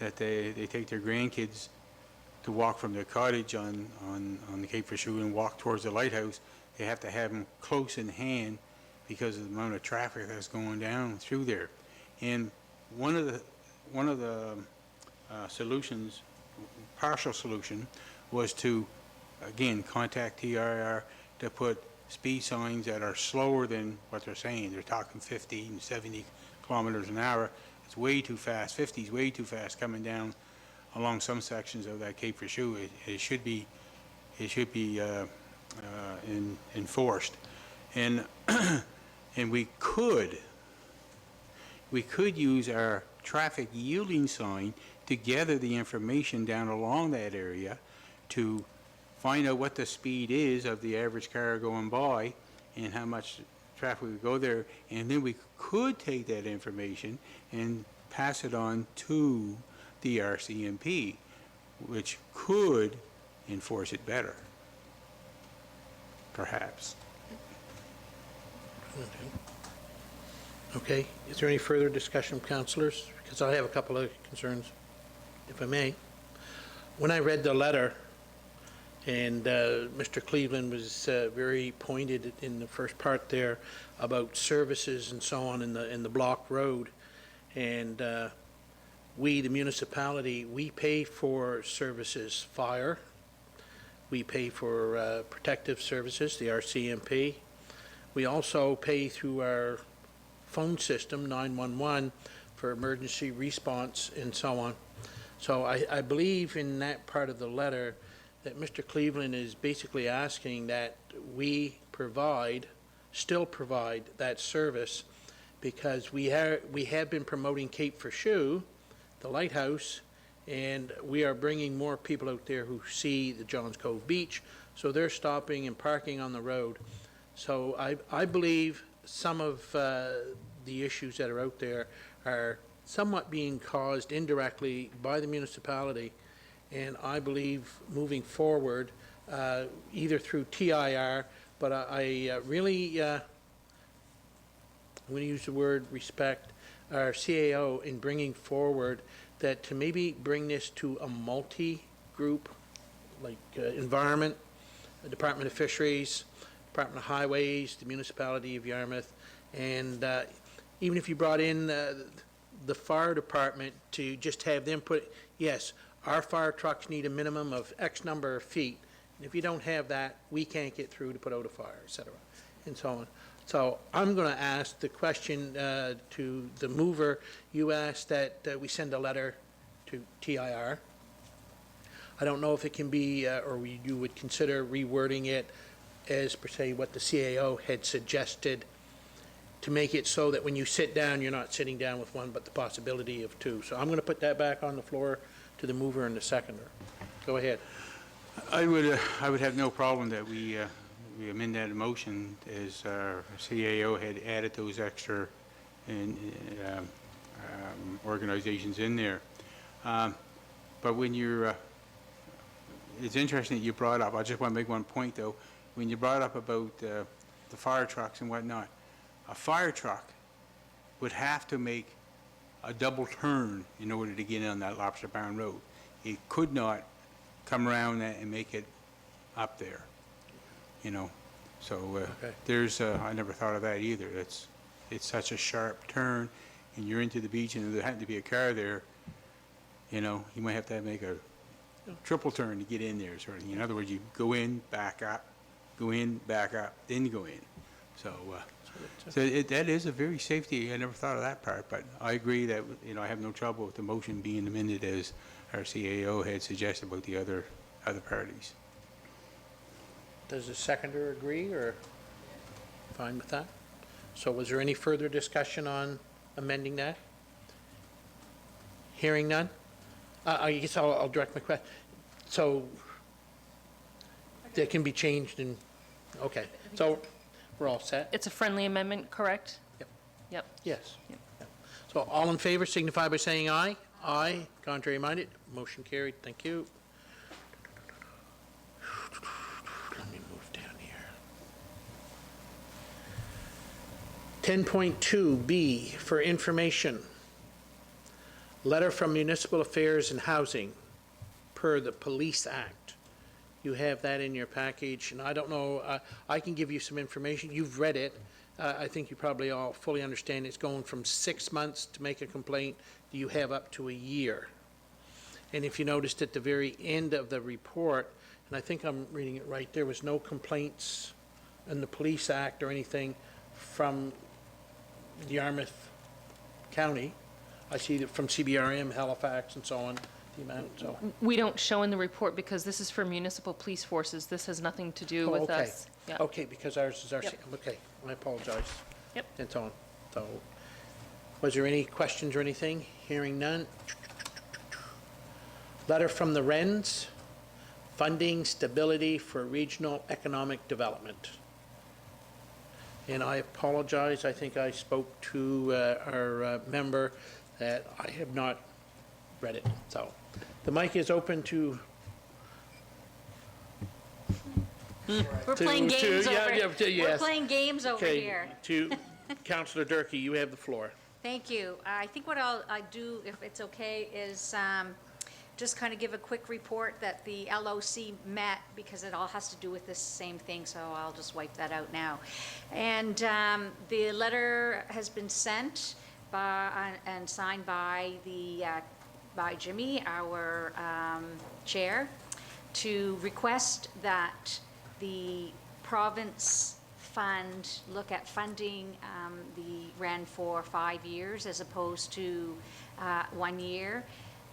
Speaker 5: that they take their grandkids to walk from their cottage on the Cape Fichu and walk towards the lighthouse. They have to have them close in hand because of the amount of traffic that's going down through there. And one of the solutions, partial solution, was to, again, contact TIR to put speed signs that are slower than what they're saying. They're talking 50 and 70 kilometers an hour. It's way too fast. 50 is way too fast coming down along some sections of that Cape Fichu. It should be enforced, and and we could use our traffic yielding sign to gather the information down along that area to find out what the speed is of the average car going by and how much traffic would go there, and then we could take that information and pass it on to the RCMP, which could enforce it better, perhaps.
Speaker 1: Okay, is there any further discussion, councillors? Because I have a couple of concerns, if I may. When I read the letter, and Mr. Cleveland was very pointed in the first part there about services and so on in the block road, and we, the municipality, we pay for services, fire, we pay for protective services, the RCMP. We also pay through our phone system, 911, for emergency response and so on. So I believe in that part of the letter that Mr. Cleveland is basically asking that we still provide that service, because we have been promoting Cape Fichu, the lighthouse, and we are bringing more people out there who see the Johns Cove Beach, so they're stopping and parking on the road. So I believe some of the issues that are out there are somewhat being caused indirectly by the municipality, and I believe moving forward, either through TIR, but I really, I'm going to use the word respect, our CAO in bringing forward that to maybe bring this to a multi-group, like Environment, the Department of Fisheries, Department of Highways, the Municipality of Yarmouth, and even if you brought in the fire department to just have them put, yes, our fire trucks need a minimum of X number of feet, and if you don't have that, we can't get through to put out a fire, et cetera, and so on. So I'm going to ask the question to the mover. You asked that we send a letter to TIR. I don't know if it can be, or you would consider rewording it as per se what the CAO had suggested, to make it so that when you sit down, you're not sitting down with one, but the possibility of two. So I'm going to put that back on the floor to the mover and the seconder. Go ahead.
Speaker 5: I would have no problem that we amend that motion as our CAO had added those extra organizations in there. But when you're, it's interesting that you brought up, I just want to make one point though, when you brought up about the fire trucks and whatnot, a fire truck would have to make a double turn in order to get in on that Lobster Barn Road. It could not come around that and make it up there, you know. So
Speaker 1: Okay.
Speaker 5: there's, I never thought of that either. It's such a sharp turn, and you're into the beach, and there happened to be a car there, you know, you might have to make a triple turn to get in there, sort of. In other words, you go in, back up, go in, back up, then go in. So, that is a very safety, I never thought of that part, but I agree that, you know, I have no trouble with the motion being amended as our CAO had suggested about the other parties.
Speaker 1: Does the seconder agree, or? Fine with that? So was there any further discussion on amending that? Hearing none? I guess I'll direct my question. So that can be changed and, okay. So we're all set?
Speaker 3: It's a friendly amendment, correct?
Speaker 1: Yep.
Speaker 3: Yep.
Speaker 1: Yes.
Speaker 3: Yep.
Speaker 1: So all in favor signify by saying aye. Aye. Contrary minded, motion carried. Thank you. Let me move down here. 10.2B for information. Letter from Municipal Affairs and Housing per the Police Act. You have that in your package, and I don't know, I can give you some information. You've read it. I think you probably all fully understand it's going from 6 months to make a complaint. You have up to a year. And if you noticed at the very end of the report, and I think I'm reading it right, there was no complaints in the Police Act or anything from Yarmouth County. I see that from CBRM, Halifax, and so on, the amount, so.
Speaker 3: We don't show in the report because this is for municipal police forces. This has nothing to do
Speaker 1: Oh,
Speaker 3: with
Speaker 1: okay.
Speaker 3: us. Yeah.
Speaker 1: Okay, because ours is our,
Speaker 3: Yep.
Speaker 1: okay, I apologize.
Speaker 3: Yep.
Speaker 1: And so on. So, was there any questions or anything? Hearing none. Letter from the Wrens, funding stability for regional economic development. And I apologize, I think I spoke to our member that I have not read it. So, the mic is open to.
Speaker 4: We're playing
Speaker 1: to-
Speaker 4: games
Speaker 1: yeah,
Speaker 4: over,
Speaker 1: yeah,
Speaker 4: we're
Speaker 1: yes.
Speaker 4: playing games over
Speaker 1: Okay,
Speaker 4: here.
Speaker 1: to Councillor Durkee, you have the floor.
Speaker 4: Thank you. I think what I do, if it's okay, is just kind of give a quick report that the LOC met, because it all has to do with this same thing, so I'll just wipe that out now. And the letter has been sent by, and signed by by Jimmy, our chair, to request that the province fund, look at funding the REN for 5 years as opposed to 1 year.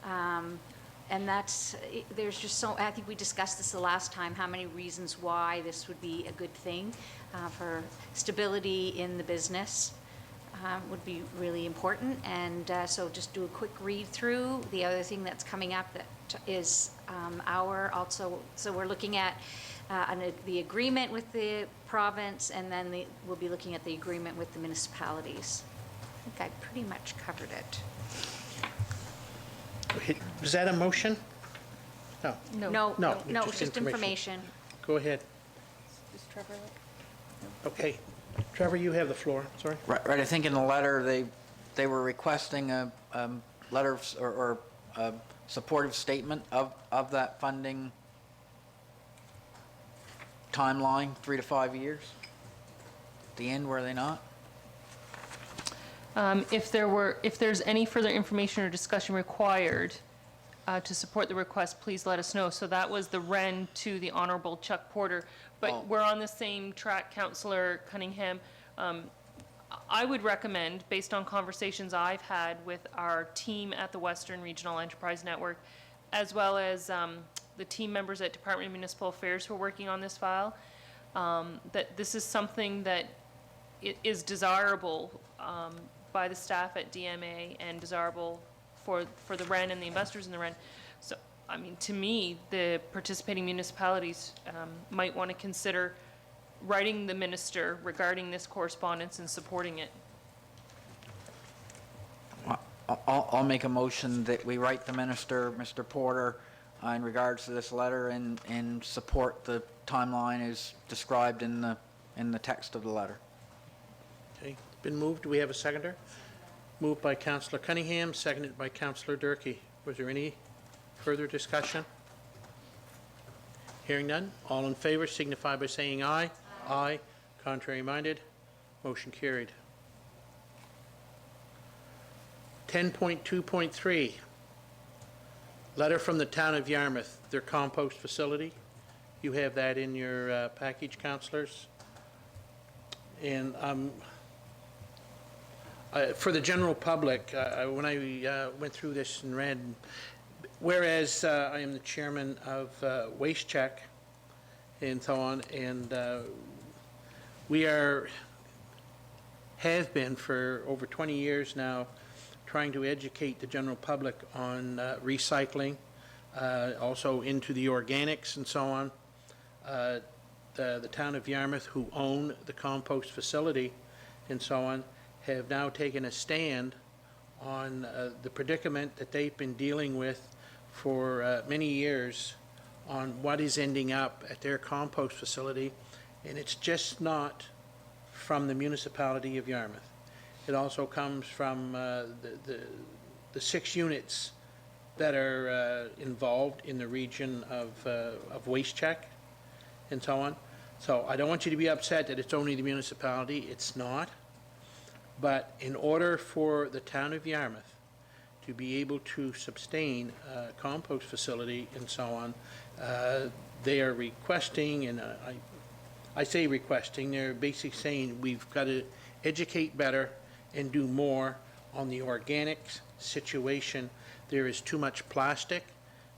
Speaker 4: And that's, there's just so, I think we discussed this the last time, how many reasons why this would be a good thing for stability in the business. Would be really important, and so just do a quick read through. The other thing that's coming up that is so we're looking at the agreement with the province, and then we'll be looking at the agreement with the municipalities. I think I pretty much covered it.
Speaker 1: Is that a motion? No,
Speaker 4: No,
Speaker 1: No,
Speaker 4: no,
Speaker 1: just
Speaker 4: just
Speaker 1: information.
Speaker 4: information.
Speaker 1: go ahead.
Speaker 3: Is Trevor
Speaker 1: Okay. Trevor, you have the floor, sorry.
Speaker 2: Right, I think in the letter, they were requesting a letter or a supportive statement of that funding timeline, 3 to 5 years. At the end, were they not?
Speaker 3: If there's any further information or discussion required to support the request, please let us know. So that was the REN to the Honorable Chuck Porter.
Speaker 2: Oh.
Speaker 3: But we're on the same track, Councillor Cunningham. I would recommend, based on conversations I've had with our team at the Western Regional Enterprise Network, as well as the team members at Department of Municipal Affairs who are working on this file, that this is something that is desirable by the staff at DMA and desirable for the REN and the investors in the REN. So, I mean, to me, the participating municipalities might want to consider writing the minister regarding this correspondence and supporting it.
Speaker 2: I'll make a motion that we write the minister, Mr. Porter, in regards to this letter and support the timeline as described in the text of the letter.
Speaker 1: Okay, been moved. Do we have a seconder? Moved by Councillor Cunningham, seconded by Councillor Durkee. Was there any further discussion? Hearing none. All in favor signify by saying aye. Aye. Contrary minded. Motion carried. 10.2.3. Letter from the town of Yarmouth, their compost facility. You have that in your package, councillors. And for the general public, when I went through this and read, whereas I am the chairman of Waste Check and so on, and we are have been for over 20 years now, trying to educate the general public on recycling, also into the organics and so on. The town of Yarmouth, who own the compost facility and so on, have now taken a stand on the predicament that they've been dealing with for many years on what is ending up at their compost facility, and it's just not from the municipality of Yarmouth. It also comes from the 6 units that are involved in the region of Waste Check and so on. So I don't want you to be upset that it's only the municipality. It's not. But in order for the town of Yarmouth to be able to sustain a compost facility and so on, they are requesting, and I say requesting, they're basically saying we've got to educate better and do more on the organics situation. There is too much plastic,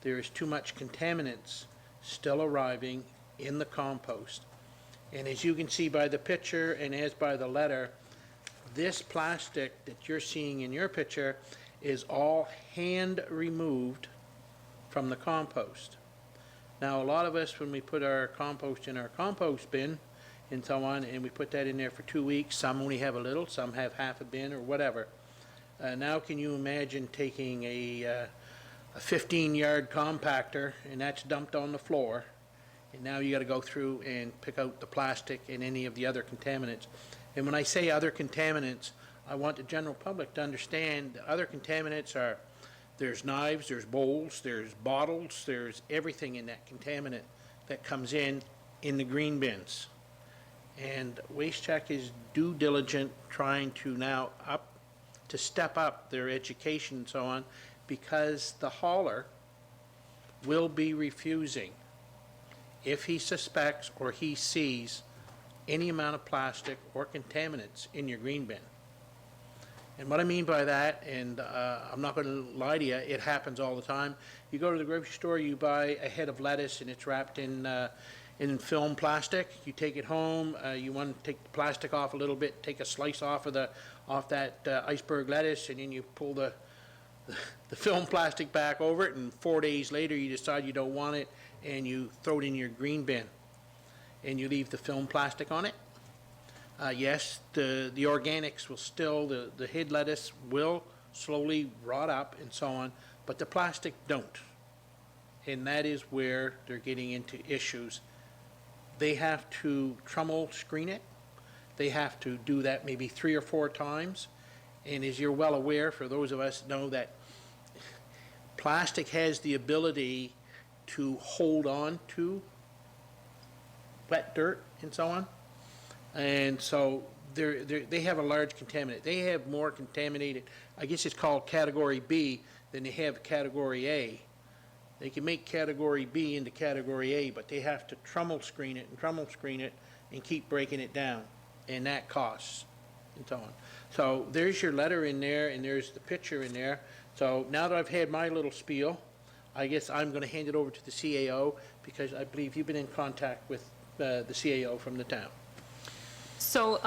Speaker 1: there is too much contaminants still arriving in the compost. And as you can see by the picture and as by the letter, this plastic that you're seeing in your picture is all hand removed from the compost. Now, a lot of us, when we put our compost in our compost bin and so on, and we put that in there for 2 weeks, some only have a little, some have half a bin or whatever. Now, can you imagine taking a 15-yard compactor and that's dumped on the floor, and now you got to go through and pick out the plastic and any of the other contaminants. And when I say other contaminants, I want the general public to understand that other contaminants are, there's knives, there's bowls, there's bottles, there's everything in that contaminant that comes in the green bins. And Waste Check is due diligent trying to now step up their education and so on, because the hauler will be refusing if he suspects or he sees any amount of plastic or contaminants in your green bin. And what I mean by that, and I'm not going to lie to you, it happens all the time. You go to the grocery store, you buy a head of lettuce and it's wrapped in film plastic. You take it home, you want to take the plastic off a little bit, take a slice off that iceberg lettuce, and then you pull the film plastic back over it, and 4 days later you decide you don't want it and you throw it in your green bin and you leave the film plastic on it. Yes, the organics will still, the head lettuce will slowly rot up and so on, but the plastic don't. And that is where they're getting into issues. They have to trommel screen it. They have to do that maybe 3 or 4 times. And as you're well aware, for those of us know that plastic has the ability to hold on to wet dirt and so on. And so they have a large contaminant. They have more contaminated, I guess it's called category B, than they have category A. They can make category B into category A, but they have to trommel screen it and keep breaking it down, and that costs and so on. So there's your letter in there, and there's the picture in there. So now that I've had my little spiel, I guess I'm going to hand it over to the CAO, because I believe you've been in contact with the CAO from the town.
Speaker 3: So,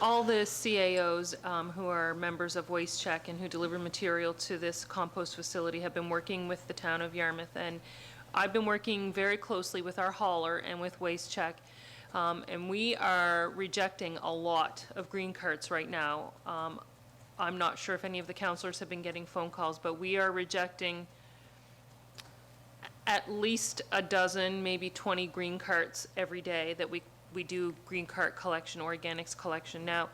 Speaker 3: all the CAOs who are members of Waste Check and who deliver material to this compost facility have been working with the town of Yarmouth, and I've been working very closely with our hauler and with Waste Check, and we are rejecting a lot of green carts right now. I'm not sure if any of the councilors have been getting phone calls, but we are rejecting at least a dozen, maybe 20 green carts every day that we do green cart collection, organics collection. Now,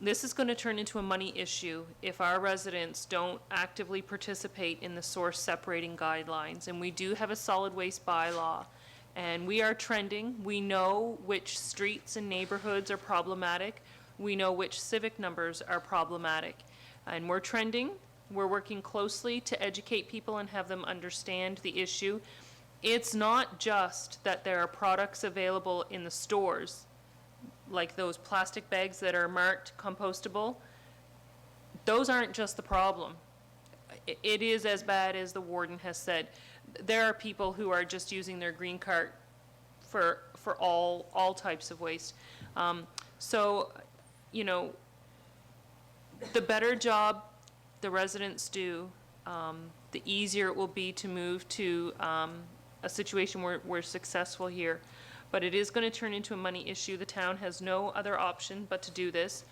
Speaker 3: this is going to turn into a money issue if our residents don't actively participate in the source separating guidelines. And we do have a solid waste bylaw, and we are trending. We know which streets and neighborhoods are problematic. We know which civic numbers are problematic. And we're trending. We're working closely to educate people and have them understand the issue. It's not just that there are products available in the stores, like those plastic bags that are marked compostable. Those aren't just the problem. It is as bad as the warden has said. There are people who are just using their green cart for all types of waste. So you know, the better job the residents do, the easier it will be to move to a situation where we're successful here. But it is going to turn into a money issue. The town has no other option but to do this.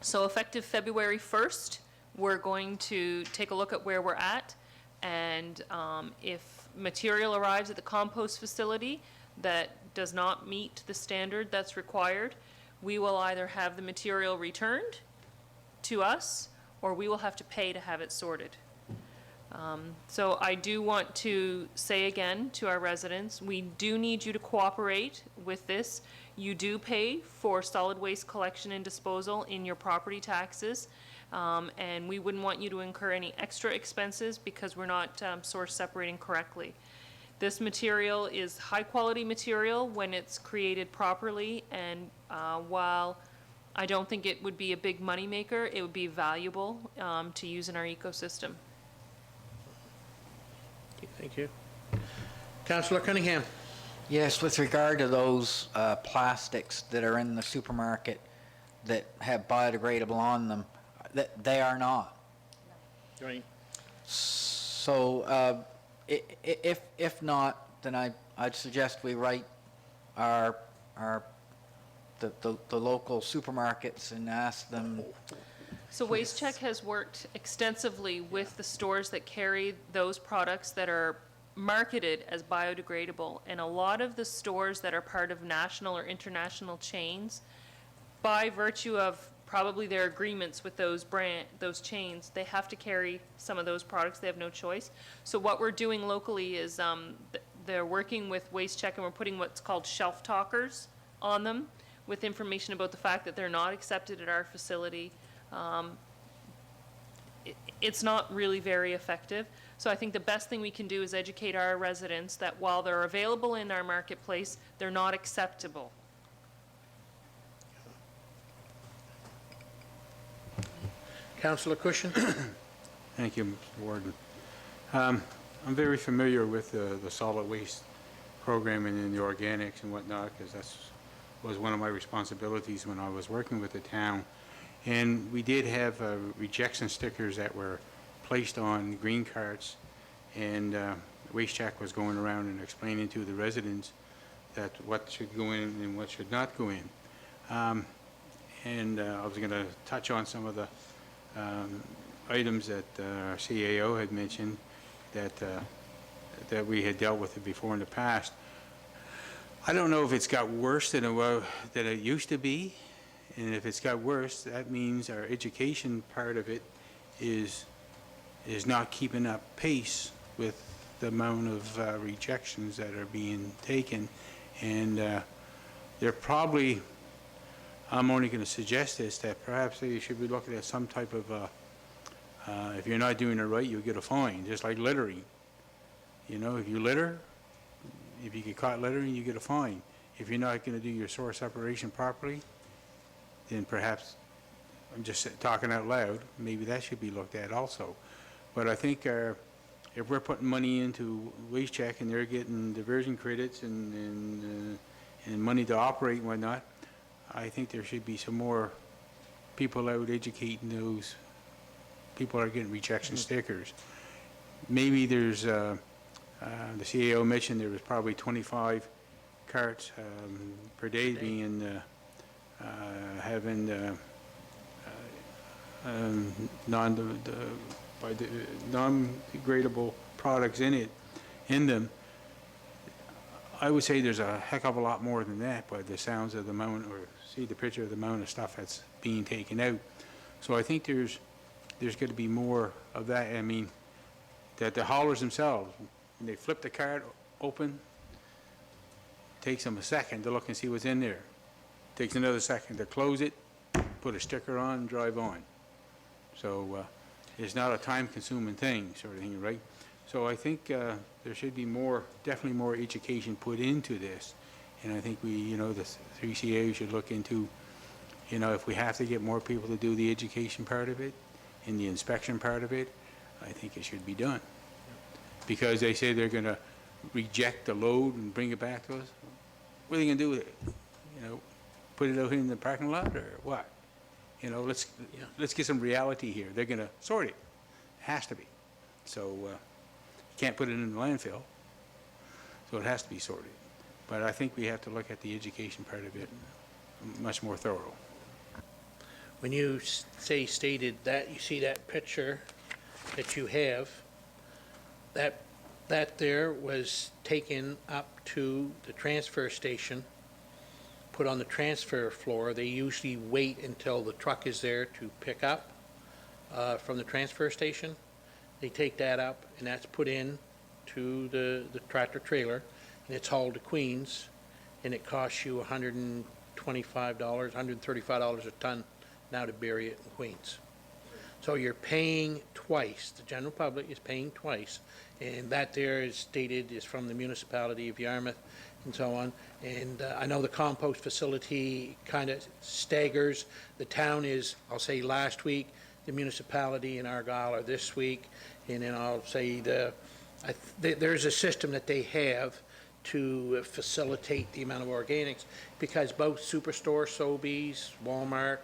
Speaker 3: So effective February 1st, we're going to take a look at where we're at. And if material arrives at the compost facility that does not meet the standard that's required, we will either have the material returned to us, or we will have to pay to have it sorted. So I do want to say again to our residents, we do need you to cooperate with this. You do pay for solid waste collection and disposal in your property taxes, and we wouldn't want you to incur any extra expenses because we're not source separating correctly. This material is high-quality material when it's created properly, and while I don't think it would be a big moneymaker, it would be valuable to use in our ecosystem.
Speaker 1: Thank you. Councillor Cunningham?
Speaker 2: Yes, with regard to those plastics that are in the supermarket that have biodegradable on them, they are not.
Speaker 1: Right.
Speaker 2: So if not, then I'd suggest we write the local supermarkets and ask them.
Speaker 3: So WasteCheck has worked extensively with the stores that carry those products that are marketed as biodegradable. And a lot of the stores that are part of national or international chains, by virtue of probably their agreements with those chains, they have to carry some of those products. They have no choice. So what we're doing locally is they're working with WasteCheck, and we're putting what's called shelf talkers on them with information about the fact that they're not accepted at our facility. It's not really very effective. So I think the best thing we can do is educate our residents that while they're available in our marketplace, they're not acceptable.
Speaker 1: Councillor Cushion?
Speaker 5: Thank you, Mr. Warden. I'm very familiar with the solid waste program and the organics and whatnot, because that was one of my responsibilities when I was working with the town. And we did have rejection stickers that were placed on green carts, and WasteCheck was going around and explaining to the residents that what should go in and what should not go in. And I was going to touch on some of the items that our CAO had mentioned that we had dealt with it before in the past. I don't know if it's got worse than it used to be. And if it's got worse, that means our education part of it is not keeping up pace with the amount of rejections that are being taken. And they're probably, I'm only going to suggest this, that perhaps they should be looking at some type of, if you're not doing it right, you'll get a fine, just like littering. You know, if you litter, if you get caught littering, you get a fine. If you're not going to do your source separation properly, then perhaps, I'm just talking out loud, maybe that should be looked at also. But I think if we're putting money into WasteCheck and they're getting diversion credits and money to operate and whatnot, I think there should be some more people out educating those people that are getting rejection stickers. Maybe there's, the CAO mentioned there was probably 25 carts per day being having non-degradable products in them. I would say there's a heck of a lot more than that by the sounds of the amount, or see the picture of the amount of stuff that's being taken out. So I think there's going to be more of that. I mean, that the haulers themselves, when they flip the cart open, takes them a second to look and see what's in there. Takes another second to close it, put a sticker on, and drive on. So it's not a time-consuming thing, sort of thing, right? So I think there should be definitely more education put into this. And I think the 3CA should look into, if we have to get more people to do the education part of it and the inspection part of it, I think it should be done. Because they say they're going to reject the load and bring it back to us. What are they going to do with it? Put it out in the parking lot or what? You know,
Speaker 1: Yeah.
Speaker 5: let's get some reality here. They're gonna sort it. Has to be. So, you can't put it in the landfill, so it has to be sorted. But I think we have to look at the education part of it much more thorough.
Speaker 1: When you say stated that, you see that picture that you have, that there was taken up to the transfer station, put on the transfer floor. They usually wait until the truck is there to pick up from the transfer station. They take that up, and that's put in to the tractor trailer, and it's hauled to Queens, and it costs you $125, $135 a ton now to bury it in Queens. So you're paying twice, the general public is paying twice, and that there is stated is from the municipality of Yarmouth and so on. And I know the compost facility kind of staggers. The town is, I'll say last week, the municipality in Argyle are this week, and then I'll say there's a system that they have to facilitate the amount of organics, because both Superstore, Sobeys, Walmart,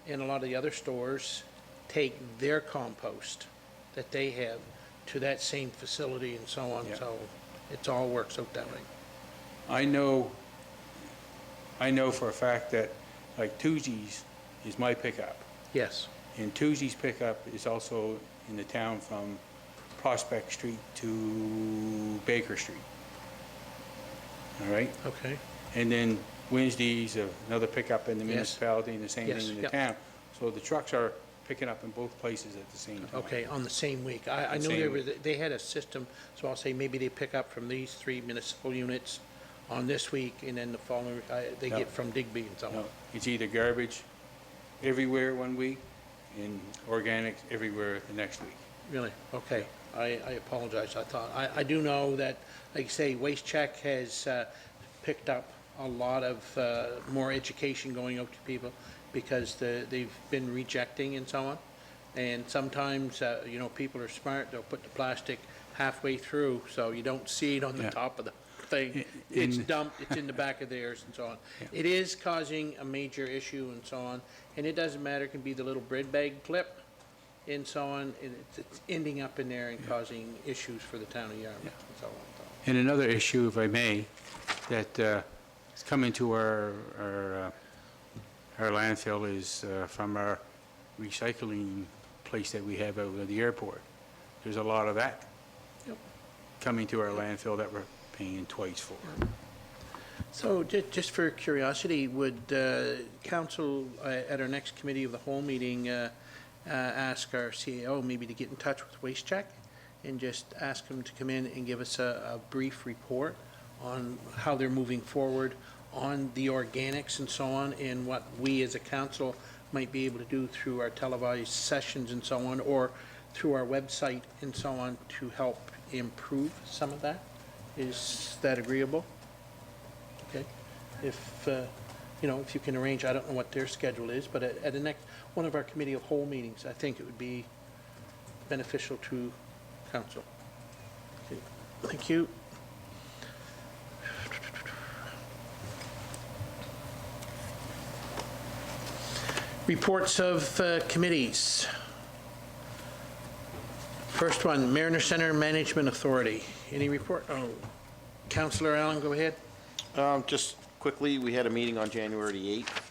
Speaker 1: and a lot of the other stores take their compost that they have to that same facility and so on,
Speaker 5: Yeah.
Speaker 1: so it all works out that way.
Speaker 5: I know for a fact that, like, Tuesdays is my pickup.
Speaker 1: Yes,
Speaker 5: And Tuesday's pickup is also in the town from Prospect Street to Baker Street. All right?
Speaker 1: okay,
Speaker 5: And then Wednesday's another pickup in the
Speaker 1: Yes.
Speaker 5: municipality and the same
Speaker 1: Yes,
Speaker 5: thing in the
Speaker 1: yep.
Speaker 5: town. So the trucks are picking up in both places at the same time.
Speaker 1: okay, on the same week. I
Speaker 5: The
Speaker 1: knew
Speaker 5: same
Speaker 1: there
Speaker 5: week.
Speaker 1: was, they had a system, so I'll say maybe they pick up from these 3 municipal units on this week, and then the following, week, they
Speaker 5: No.
Speaker 1: get from Digby and so on.
Speaker 5: No, it's either garbage everywhere one week and organics everywhere the next week.
Speaker 1: Really? Okay. I apologize. I do know that, like I say, Waste Check has picked up a lot of more education going out to people, because they've been rejecting and so on. And sometimes, people are smart. They'll put the plastic halfway through, so you don't see it on the
Speaker 5: Yeah.
Speaker 1: top of the thing. It's dumped, it's in the back of theirs and so on. It is causing a major issue and so on, and it doesn't matter, it can be the little bread bag clip and so on, and it's ending up in there and causing issues for the town of Yarmouth and so on.
Speaker 5: And another issue, if I may, that is coming to our landfill is from our recycling place that we have out at the airport. There's a lot of that
Speaker 1: Yep.
Speaker 5: coming to our landfill that we're paying twice for.
Speaker 1: So just for curiosity, would council at our next committee of the whole meeting ask our CAO maybe to get in touch with Waste Check and just ask them to come in and give us a brief report on how they're moving forward on the organics and so on, and what we as a council might be able to do through our televised sessions and so on, or through our website and so on, to help improve some of that? Is that agreeable? Okay. If you can arrange, I don't know what their schedule is, but at the next, one of our committee of whole meetings, I think it would be beneficial to council. Okay. Thank you. Reports of committees. First one, Mariner Center Management Authority. Any report? Oh, Councillor Allen, go ahead.
Speaker 6: Just quickly, we had a meeting on January the 8th.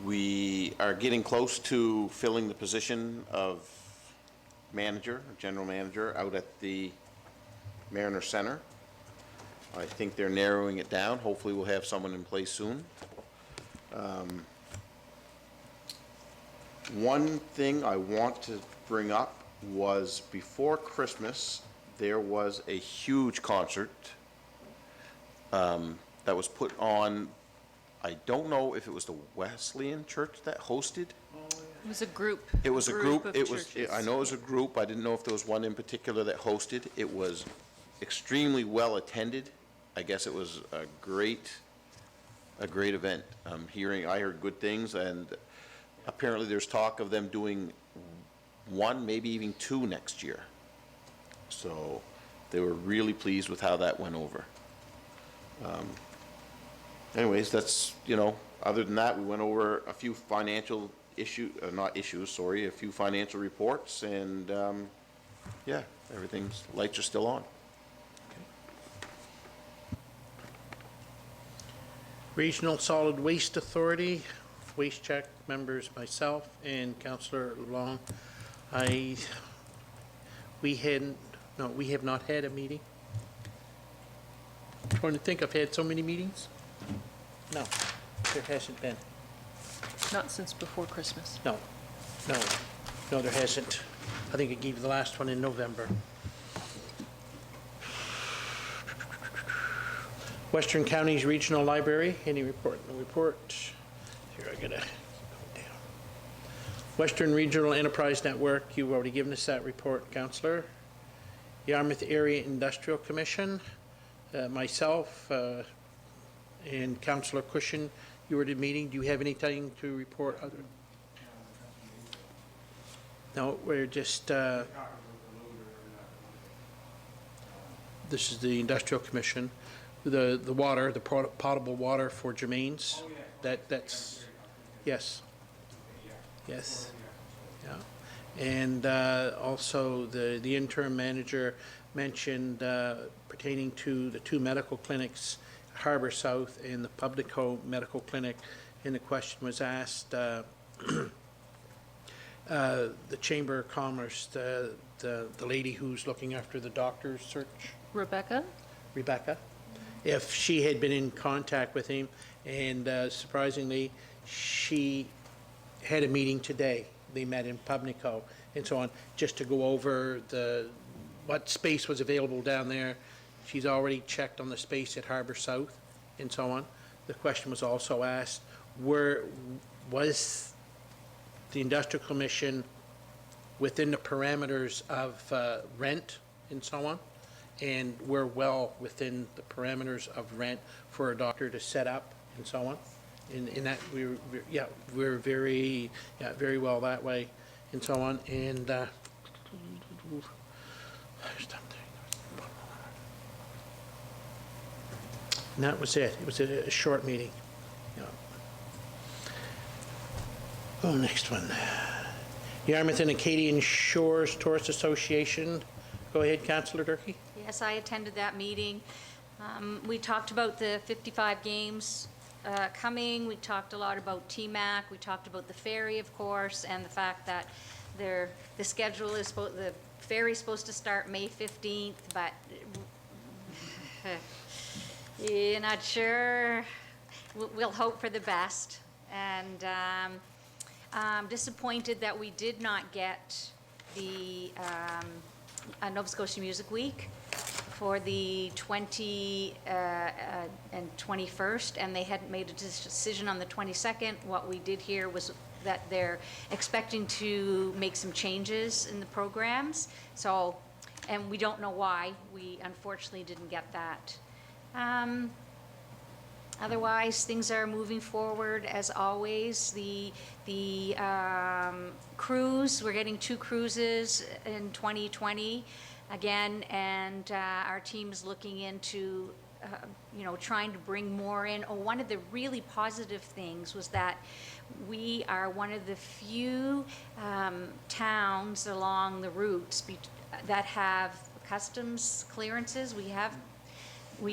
Speaker 6: We are getting close to filling the position of manager, general manager, out at the Mariner Center. I think they're narrowing it down. Hopefully, we'll have someone in place soon. One thing I want to bring up was before Christmas, there was a huge concert that was put on. I don't know if it was the Wesleyan Church that hosted.
Speaker 3: It was a group.
Speaker 6: It was a group.
Speaker 3: of
Speaker 6: It was,
Speaker 3: churches.
Speaker 6: I know it was a group. I didn't know if there was one in particular that hosted. It was extremely well attended. I guess it was a great event. I heard good things, and apparently there's talk of them doing one, maybe even two next year. So they were really pleased with how that went over. anyways, that's, other than that, we went over a few financial not issues, sorry, a few financial reports, and, yeah, lights are still on.
Speaker 1: Regional Solid Waste Authority, Waste Check members, myself and Councillor Long. We have not had a meeting. Trying to think, I've had so many meetings? No, there hasn't been.
Speaker 3: Not since before Christmas.
Speaker 1: No, there hasn't. I think I gave you the last one in November. Western Counties Regional Library, any report? No report. Here, I gotta go down. Western Regional Enterprise Network, you've already given us that report, Councillor. Yarmouth Area Industrial Commission, myself and Councillor Cushion, you were at the meeting. Do you have anything to report? No, we're just, this is the Industrial Commission. The water, the potable water for Jermaine's, that's, yes. Yes, yeah. And also, the interim manager mentioned pertaining to the two medical clinics, Harbour South and the Publico Medical Clinic, and the question was asked, the Chamber of Commerce, the lady who's looking after the doctor's search,
Speaker 3: Rebecca?
Speaker 1: if she had been in contact with him, and surprisingly, she had a meeting today. They met in Pubnico and so on, just to go over what space was available down there. She's already checked on the space at Harbour South and so on. The question was also asked, was the Industrial Commission within the parameters of rent and so on? And we're well within the parameters of rent for a doctor to set up and so on. In that, we're very well that way and so on. And and that was it. It was a short meeting. Yeah. Oh, next one. Yarmouth and Acadian Shores Tourist Association. Go ahead, Councillor Durkee.
Speaker 4: Yes, I attended that meeting. We talked about the 55 games coming. We talked a lot about TMAC. We talked about the ferry, of course, and the fact that the schedule is the ferry's supposed to start May 15th, but you're not sure. We'll hope for the best. And I'm disappointed that we did not get the Nova Scotia Music Week for the 20 and 21st, and they hadn't made a decision on the 22nd. What we did hear was that they're expecting to make some changes in the programs. So, and we don't know why. We unfortunately didn't get that. Otherwise, things are moving forward as always. The cruise, we're getting 2 cruises in 2020 again, and our team's looking into trying to bring more in. One of the really positive things was that we are one of the few towns along the routes that have customs clearances. We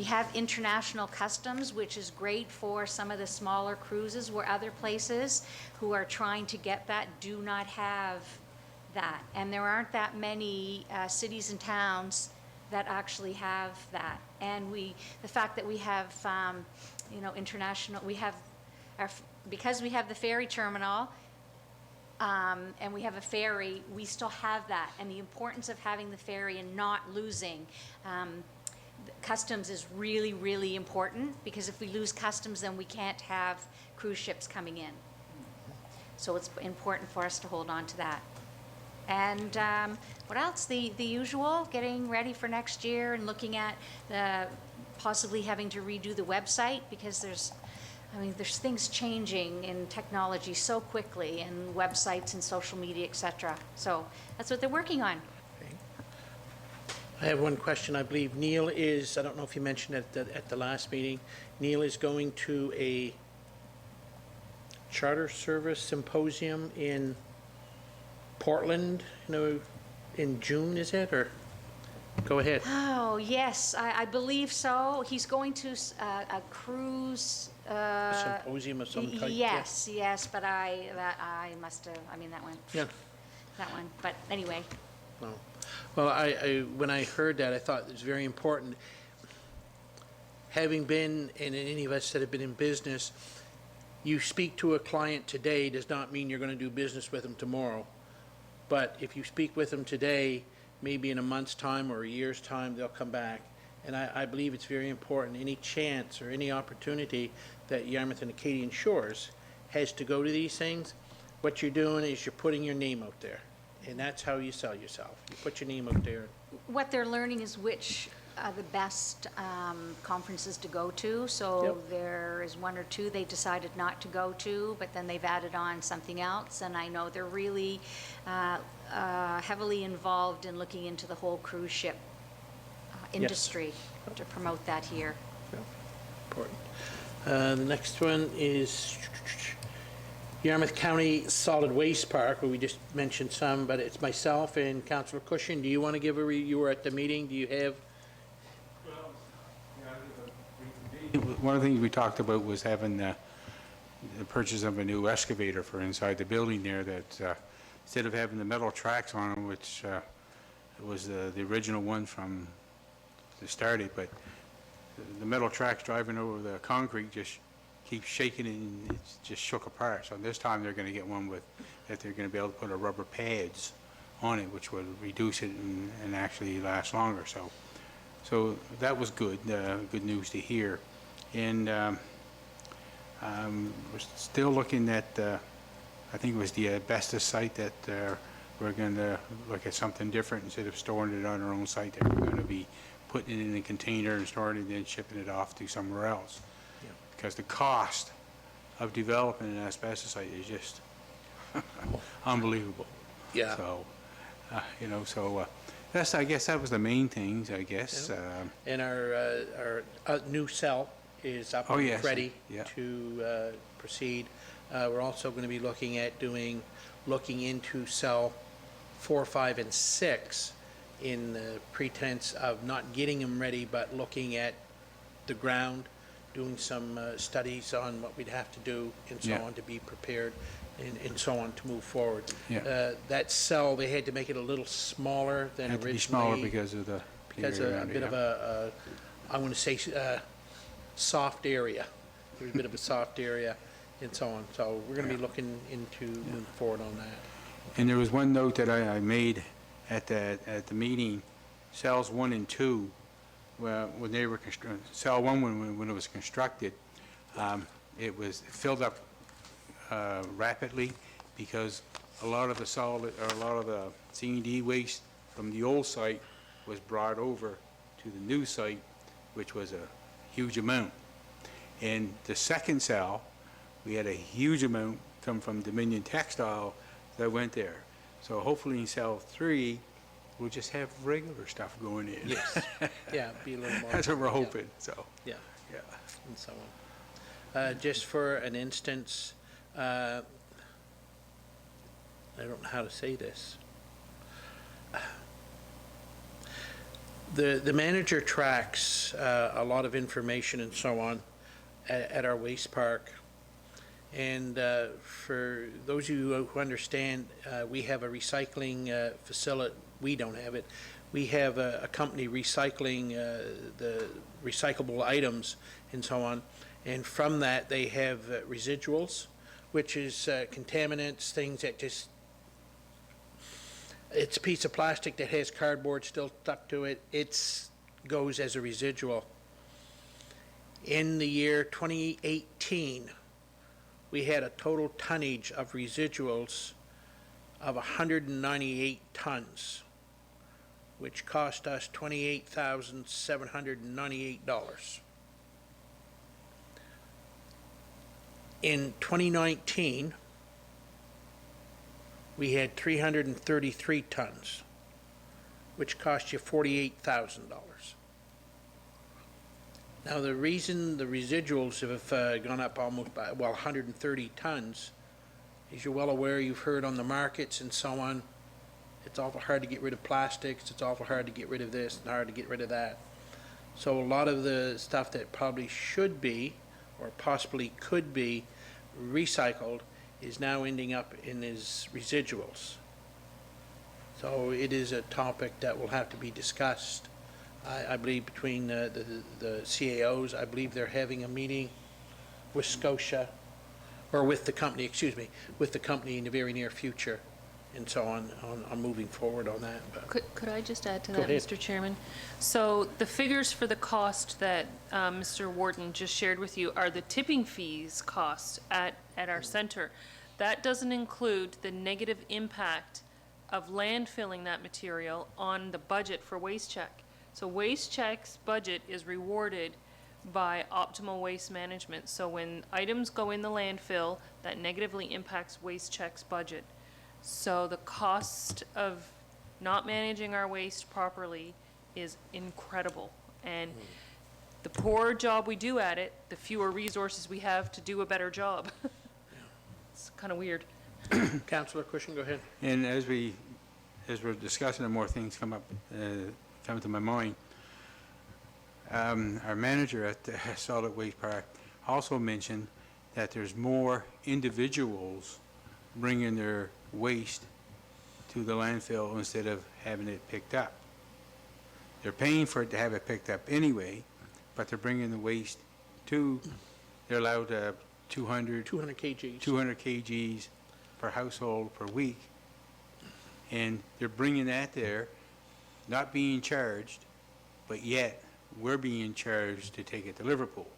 Speaker 4: have international customs, which is great for some of the smaller cruises, where other places who are trying to get that do not have that. And there aren't that many cities and towns that actually have that. And the fact that we have, international, because we have the ferry terminal, and we have a ferry, we still have that. And the importance of having the ferry and not losing customs is really, really important, because if we lose customs, then we can't have cruise ships coming in. So it's important for us to hold on to that. And what else? The usual, getting ready for next year and looking at possibly having to redo the website, because there's things changing in technology so quickly, and websites and social media, etc. So that's what they're working on.
Speaker 1: I have one question. I believe Neil is, I don't know if you mentioned at the last meeting, Neil is going to a charter service symposium in Portland, in June, is it, or? Go ahead.
Speaker 4: Oh, yes, I believe so. He's going to a cruise.
Speaker 1: A symposium of some type?
Speaker 4: Yes, but I must have, that one,
Speaker 1: Yeah.
Speaker 4: but anyway.
Speaker 1: No. Well, when I heard that, I thought it was very important. Having been, and any of us that have been in business, you speak to a client today does not mean you're going to do business with them tomorrow. But if you speak with them today, maybe in a month's time or a year's time, they'll come back. And I believe it's very important, any chance or any opportunity that Yarmouth and Acadian Shores has to go to these things, what you're doing is you're putting your name out there. And that's how you sell yourself. You put your name out there.
Speaker 4: What they're learning is which are the best conferences to go to. So
Speaker 1: Yep.
Speaker 4: there is one or two they decided not to go to, but then they've added on something else. And I know they're really heavily involved in looking into the whole cruise ship industry to promote that here.
Speaker 1: Important. The next one is Yarmouth County Solid Waste Park, where we just mentioned some, but it's myself and Councillor Cushion. Do you want to give you were at the meeting, do you have?
Speaker 5: One of the things we talked about was having the purchase of a new excavator for inside the building there, that instead of having the metal tracks on them, which was the original one from the started, but the metal tracks driving over the concrete just keeps shaking and it's just shook apart. So this time they're going to get one that they're going to be able to put a rubber pads on it, which would reduce it and actually last longer. So that was good, good news to hear. And we're still looking at, I think it was the asbestos site that we're going to look at something different. Instead of storing it on our own site, that we're going to be putting it in a container and storing it and then shipping it off to somewhere else.
Speaker 1: Yeah.
Speaker 5: Because the cost of developing an asbestos site is just unbelievable.
Speaker 1: Yeah.
Speaker 5: So, that's, I guess that was the main things, I guess.
Speaker 1: And our new cell is up
Speaker 5: Oh,
Speaker 1: and
Speaker 5: yes,
Speaker 1: ready
Speaker 5: yeah.
Speaker 1: to proceed. We're also going to be looking into cell 4, 5, and 6 in the pretense of not getting them ready, but looking at the ground, doing some studies on what we'd have to do and so
Speaker 5: Yeah.
Speaker 1: on to be prepared and so on to move forward.
Speaker 5: Yeah.
Speaker 1: That cell, they had to make it a little smaller than
Speaker 5: Had to
Speaker 1: originally.
Speaker 5: be smaller because of the
Speaker 1: Because
Speaker 5: area
Speaker 1: a
Speaker 5: around it,
Speaker 1: bit of
Speaker 5: yeah.
Speaker 1: I'm going to say, soft area. There's a bit of a soft area and so on. So we're going to be looking into moving forward on that.
Speaker 5: And there was one note that I made at the meeting, cells 1 and 2, when they were cell 1 when it was constructed, it was filled up rapidly because a lot of the C&D waste from the old site was brought over to the new site, which was a huge amount. And the second cell, we had a huge amount come from Dominion Textile that went there. So hopefully in cell 3, we'll just have regular stuff going in.
Speaker 1: Yes. Yeah, be a little more.
Speaker 5: That's what we're
Speaker 1: yeah,
Speaker 5: hoping, so,
Speaker 1: Yeah,
Speaker 5: yeah.
Speaker 1: and so on. Just for an instance, I don't know how to say this. The manager tracks a lot of information and so on at our waste park. And for those of you who understand, we have a recycling facility. We don't have it. We have a company recycling the recyclable items and so on. And from that, they have residuals, which is contaminants, things that just, it's a piece of plastic that has cardboard still stuck to it. It goes as a residual. In the year 2018, we had a total tonnage of residuals of 198 tons, which cost us $28,798. In 2019, we had 333 tons, which cost you $48,000. Now, the reason the residuals have gone up almost by, 130 tons, as you're well aware, you've heard on the markets and so on, it's awful hard to get rid of plastics, it's awful hard to get rid of this and hard to get rid of that. So a lot of the stuff that probably should be, or possibly could be, recycled is now ending up in his residuals. So it is a topic that will have to be discussed. I believe between the CAOs, I believe they're having a meeting with Scotia, or with the company, excuse me, with the company in the very near future, and so on moving forward on that. But
Speaker 3: Could I just add to
Speaker 1: Go
Speaker 3: that,
Speaker 1: ahead.
Speaker 3: Mr. Chairman? So the figures for the cost that Mr. Warden just shared with you are the tipping fees cost at our center. That doesn't include the negative impact of landfilling that material on the budget for Waste Check. So Waste Check's budget is rewarded by optimal waste management. So when items go in the landfill, that negatively impacts Waste Check's budget. So the cost of not managing our waste properly is incredible. And the poorer job we do at it, the fewer resources we have to do a better job. It's kind of weird.
Speaker 1: Councillor Cushing, go ahead.
Speaker 5: And as we're discussing and more things come to my mind, our manager at the Solid Waste Park also mentioned that there's more individuals bringing their waste to the landfill instead of having it picked up. They're paying for it to have it picked up anyway, but they're bringing the waste they're allowed 200
Speaker 1: kgs.
Speaker 5: 200 kgs per household per week. And they're bringing that there, not being charged, but yet we're being charged to take it to Liverpool.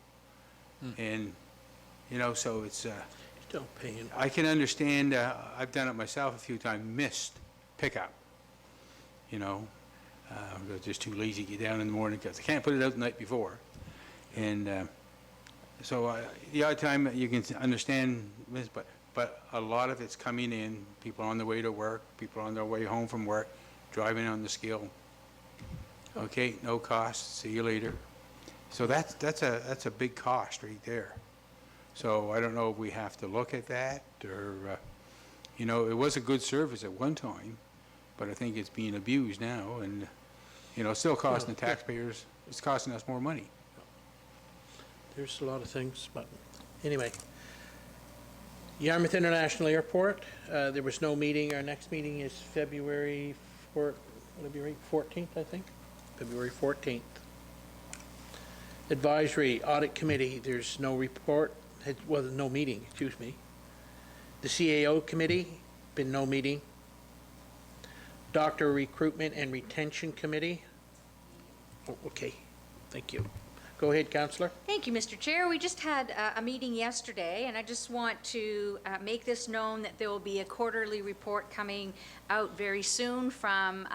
Speaker 5: And, so it's,
Speaker 1: Still paying.
Speaker 5: I can understand, I've done it myself a few times, missed pickup. I'm just too lazy to get down in the morning because I can't put it out the night before. And so the odd time you can understand this, but a lot of it's coming in, people on their way to work, people on their way home from work, driving on the skill. Okay, no cost, see you later. So that's a big cost right there. So I don't know if we have to look at that, or, it was a good service at one time, but I think it's being abused now, and, it's still costing the taxpayers, it's costing us more money.
Speaker 1: There's a lot of things, but anyway. Yarmouth International Airport, there was no meeting. Our next meeting is February 14th, I think? February 14th. Advisory Audit Committee, there's no report, no meeting, excuse me. The CAO Committee, been no meeting. Doctor Recruitment and Retention Committee. Oh, okay, thank you. Go ahead, Councillor.
Speaker 4: Thank you, Mr. Chair. We just had a meeting yesterday, and I just want to make this known that there will be a quarterly report coming out very soon from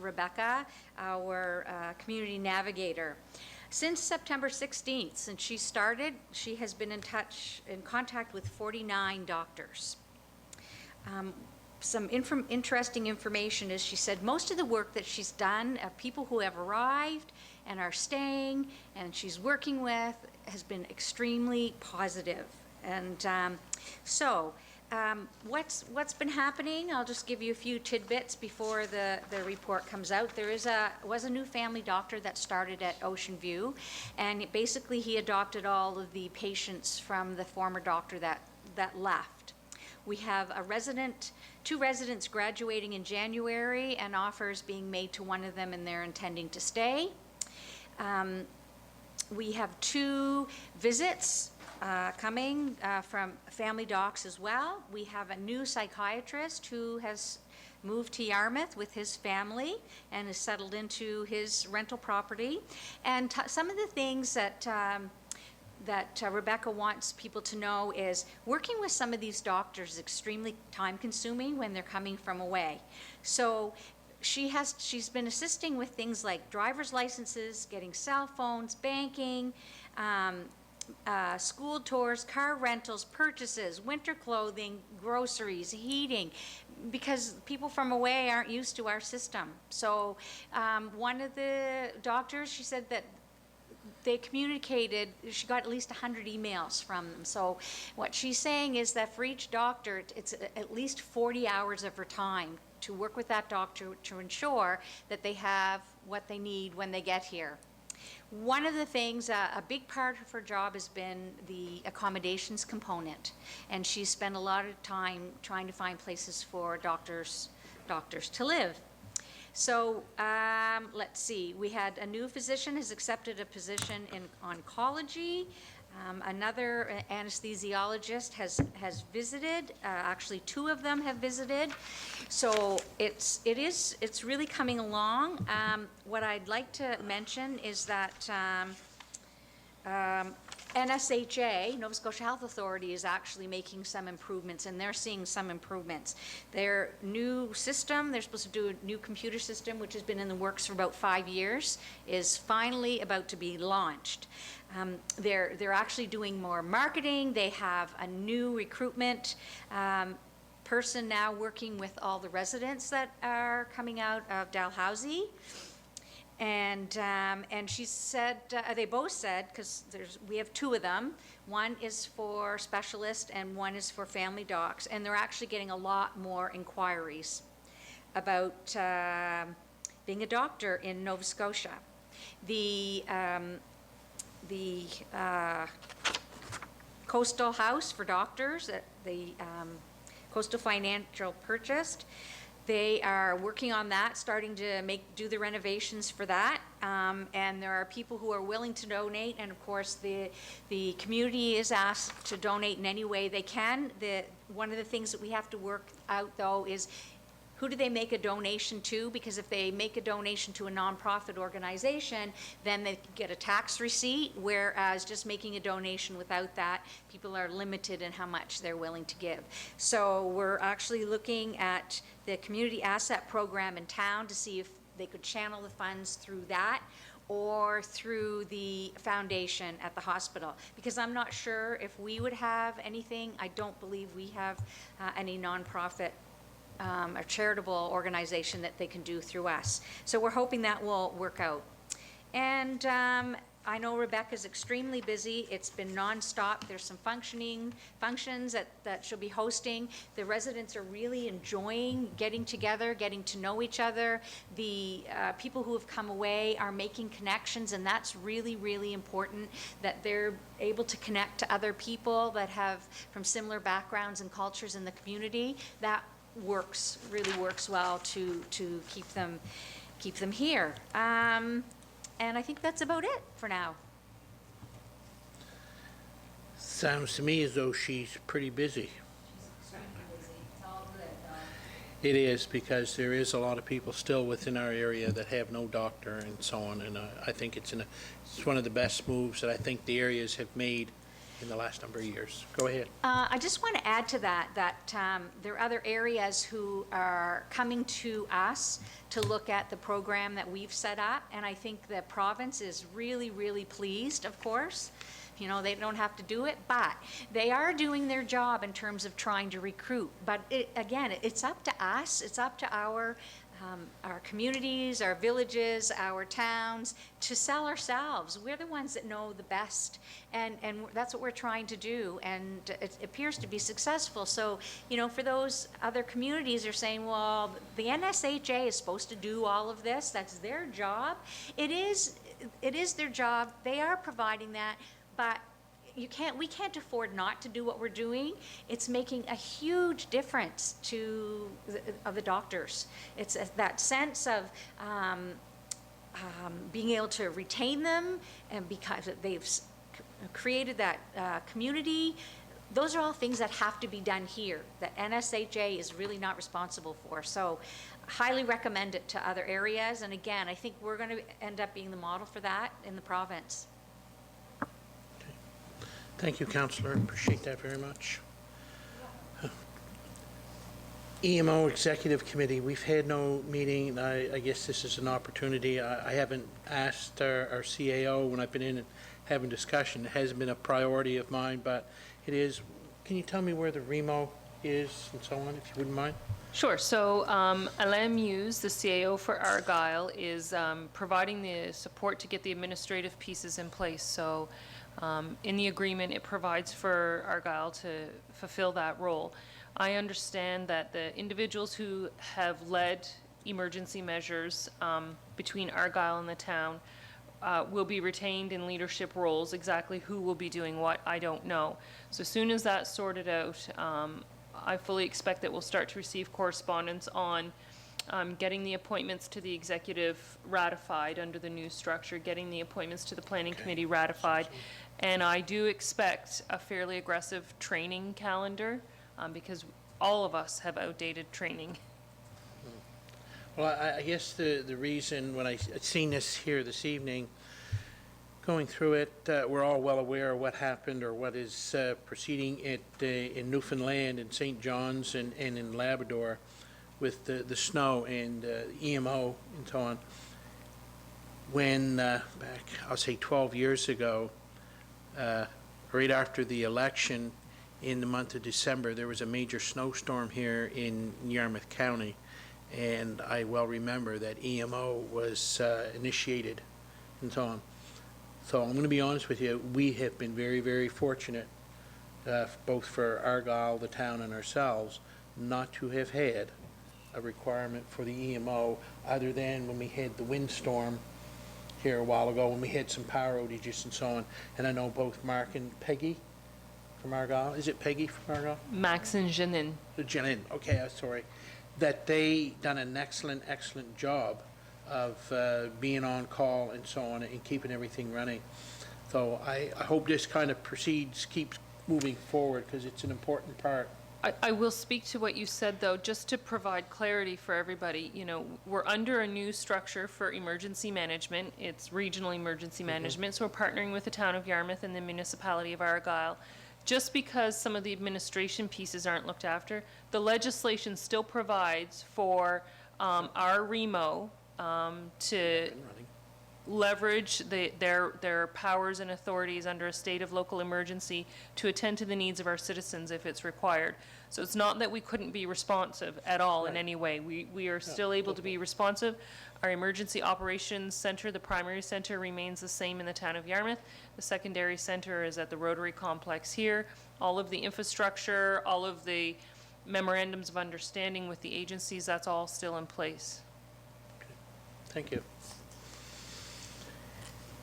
Speaker 4: Rebecca, our community navigator. Since September 16th, since she started, she has been in contact with 49 doctors. Some interesting information is she said most of the work that she's done, people who have arrived and are staying and she's working with, has been extremely positive. And what's been happening, I'll just give you a few tidbits before the report comes out. There was a new family doctor that started at Ocean View, and basically he adopted all of the patients from the former doctor that left. We have two residents graduating in January, and offers being made to one of them, and they're intending to stay. We have 2 visits coming from family docs as well. We have a new psychiatrist who has moved to Yarmouth with his family and is settled into his rental property. And some of the things that Rebecca wants people to know is working with some of these doctors is extremely time-consuming when they're coming from away. So she's been assisting with things like driver's licenses, getting cell phones, banking, school tours, car rentals, purchases, winter clothing, groceries, heating, because people from away aren't used to our system. So one of the doctors, she said that they communicated, she got at least 100 emails from them. So what she's saying is that for each doctor, it's at least 40 hours of her time to work with that doctor to ensure that they have what they need when they get here. One of the things, a big part of her job has been the accommodations component, and she's spent a lot of time trying to find places for doctors to live. So let's see, we had a new physician has accepted a position in oncology. Another anesthesiologist has visited. Actually, 2 of them have visited. So it's really coming along. What I'd like to mention is that NSHA, Nova Scotia Health Authority, is actually making some improvements, and they're seeing some improvements. Their new system, they're supposed to do a new computer system, which has been in the works for about 5 years, is finally about to be launched. They're actually doing more marketing. They have a new recruitment person now working with all the residents that are coming out of Dalhousie. And she said, they both said, because we have 2 of them, one is for specialists and one is for family docs, and they're actually getting a lot more inquiries about being a doctor in Nova Scotia. The Coastal House for Doctors that the Coastal Financial purchased, they are working on that, starting to do the renovations for that, and there are people who are willing to donate, and of course the community is asked to donate in any way they can. One of the things that we have to work out, though, is who do they make a donation to? Because if they make a donation to a nonprofit organization, then they get a tax receipt, whereas just making a donation without that, people are limited in how much they're willing to give. So we're actually looking at the community asset program in town to see if they could channel the funds through that or through the foundation at the hospital. Because I'm not sure if we would have anything. I don't believe we have any nonprofit a charitable organization that they can do through us. So we're hoping that will work out. And I know Rebecca's extremely busy. It's been nonstop. There's some functions that she'll be hosting. The residents are really enjoying getting together, getting to know each other. The people who have come away are making connections, and that's really, really important, that they're able to connect to other people that have from similar backgrounds and cultures in the community. That really works well to keep them here. And I think that's about it for now.
Speaker 1: Sounds to me as though she's pretty busy. It is, because there is a lot of people still within our area that have no doctor and so on, and I think it's one of the best moves that I think the areas have made in the last number of years. Go ahead.
Speaker 4: I just want to add to that there are other areas who are coming to us to look at the program that we've set up, and I think the province is really, really pleased, of course. You know, they don't have to do it, but they are doing their job in terms of trying to recruit. But again, it's up to us, it's up to our communities, our villages, our towns, to sell ourselves. We're the ones that know the best, and that's what we're trying to do, and it appears to be successful. So, you know, for those other communities are saying, well, the NSHA is supposed to do all of this, that's their job. It is their job, they are providing that, but we can't afford not to do what we're doing. It's making a huge difference to the doctors. It's that sense of being able to retain them, and because they've created that community. Those are all things that have to be done here, that NSHA is really not responsible for. So highly recommend it to other areas. And again, I think we're going to end up being the model for that in the province.
Speaker 1: Thank you, Councillor. Appreciate that very much. EMO Executive Committee, we've had no meeting. I guess this is an opportunity. I haven't asked our CAO when I've been in and having discussion. It hasn't been a priority of mine, but it is. Can you tell me where the REMO is and so on, if you wouldn't mind?
Speaker 3: Sure. So Alain Muse, the CAO for Argyle, is providing the support to get the administrative pieces in place. So in the agreement, it provides for Argyle to fulfill that role. I understand that the individuals who have led emergency measures between Argyle and the town will be retained in leadership roles. Exactly who will be doing what, I don't know. So as soon as that's sorted out, I fully expect that we'll start to receive correspondence on getting the appointments to the executive ratified under the new structure, getting the appointments to the planning committee ratified. And I do expect a fairly aggressive training calendar because all of us have outdated training.
Speaker 1: Well, I guess the reason, when I seen this here this evening, going through it, we're all well aware of what happened or what is proceeding in Newfoundland and St. John's and in Labrador with the snow and EMO and so on. When, back, I'll say 12 years ago, right after the election in the month of December, there was a major snowstorm here in Yarmouth County. And I well remember that EMO was initiated and so on. So I'm going to be honest with you, we have been very, very fortunate, both for Argyle, the town, and ourselves, not to have had a requirement for the EMO other than when we had the windstorm here a while ago, when we had some power outages and so on. And I know both Mark and Peggy from Argyle, is it Peggy from Argyle?
Speaker 3: Max and Janin.
Speaker 1: Janin, okay, I'm sorry. That they done an excellent, excellent job of being on call and so on and keeping everything running. So I hope this kind of keeps moving forward because it's an important part.
Speaker 3: I will speak to what you said, though, just to provide clarity for everybody. You know, we're under a new structure for emergency management. It's regional emergency management, so we're partnering with the town of Yarmouth and the municipality of Argyle. Just because some of the administration pieces aren't looked after, the legislation still provides for our REMO to leverage their powers and authorities under a state of local emergency to attend to the needs of our citizens if it's required. So it's not that we couldn't be responsive at all in any way. We are still able to be responsive. Our emergency operations center, the primary center, remains the same in the town of Yarmouth. The secondary center is at the Rotary Complex here. All of the infrastructure, all of the memorandums of understanding with the agencies, that's all still in place.
Speaker 1: Thank you.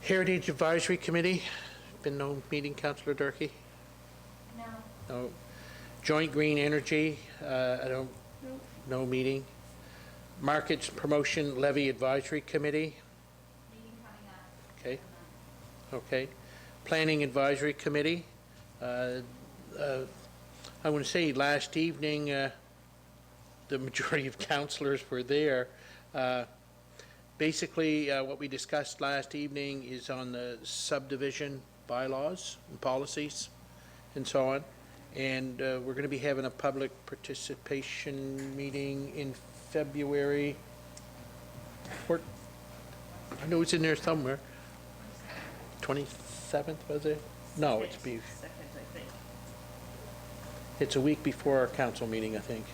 Speaker 1: Heritage Advisory Committee, been no meeting, Councillor Durkee?
Speaker 4: No.
Speaker 1: No. Joint Green Energy, no meeting. Markets Promotion Levy Advisory Committee?
Speaker 4: Meeting coming up.
Speaker 1: Okay. Okay. Planning Advisory Committee. I want to say last evening, the majority of councillors were there. Basically, what we discussed last evening is on the subdivision bylaws and policies and so on. And we're going to be having a public participation meeting in February. I know it's in there somewhere. 27th, was it? No, it's a week before our council meeting, I think.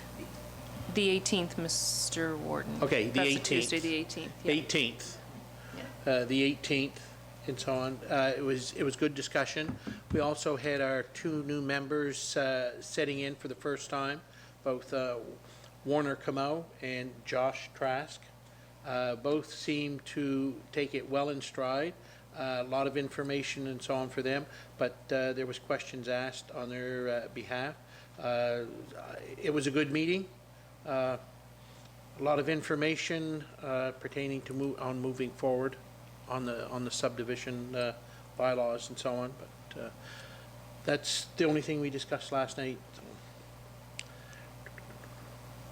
Speaker 3: The 18th, Mr. Warden.
Speaker 1: Okay, the
Speaker 3: That's
Speaker 1: 18th.
Speaker 3: Tuesday, the 18th. Yeah.
Speaker 1: 18th.
Speaker 3: Yeah.
Speaker 1: The 18th and so on. It was good discussion. We also had our two new members setting in for the first time, both Warner Camo and Josh Trask. Both seemed to take it well in stride. A lot of information and so on for them, but there was questions asked on their behalf. It was a good meeting. A lot of information pertaining to moving forward on the subdivision bylaws and so on, but that's the only thing we discussed last night. So.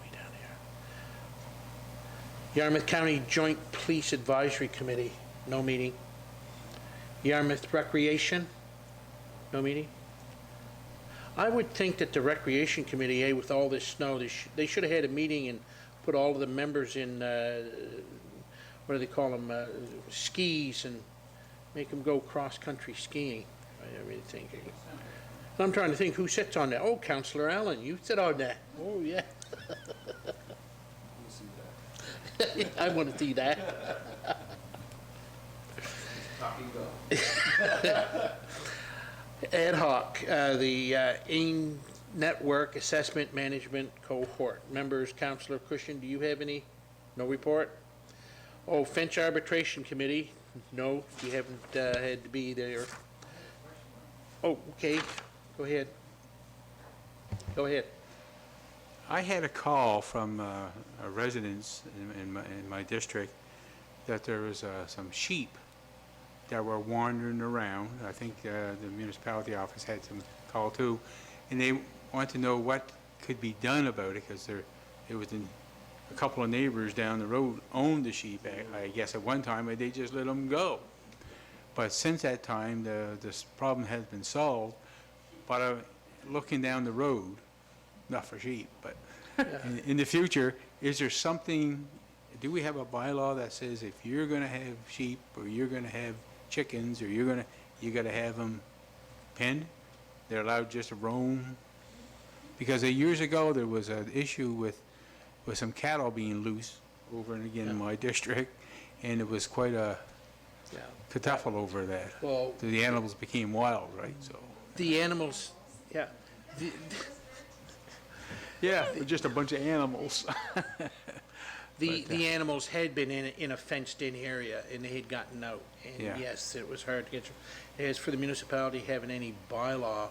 Speaker 1: Way down here. Yarmouth County Joint Police Advisory Committee, no meeting. Yarmouth Recreation, no meeting. I would think that the Recreation Committee, with all this snow, they should have had a meeting and put all of the members in, what do they call them, skis and make them go cross-country skiing, I really think. And I'm trying to think who sits on that. Oh, Councillor Allen, you sit on that. Oh, yeah. I want to see that. Ad hoc, the AIM Network Assessment Management Cohort. Members, Councillor Cushion, do you have any? No report? Oh, Finch Arbitration Committee, no, you haven't had to be there. Oh, okay, go ahead. Go ahead.
Speaker 5: I had a call from a residents in my district that there was some sheep that were wandering around. I think the municipality office had some call too, and they want to know what could be done about it, because it was a couple of neighbors down the road owned the sheep, I guess at one time, and they just let them go. But since that time, this problem has been solved. But looking down the road, not for sheep, but in the future, is there something, do we have a bylaw that says if you're going to have sheep, or you're going to have chickens, or you got to have them penned? They're allowed just to roam? Because years ago, there was an issue with some cattle being loose over and again in my district, and it was quite a
Speaker 1: Yeah.
Speaker 5: kerfuffle over that.
Speaker 1: Well,
Speaker 5: The animals became wild, right? So
Speaker 1: the animals, yeah.
Speaker 5: yeah, they're just a bunch of animals.
Speaker 1: The animals had been in a fenced-in area, and they had gotten out. And
Speaker 5: Yeah.
Speaker 1: yes, it was hard to get through. As for the municipality having any bylaw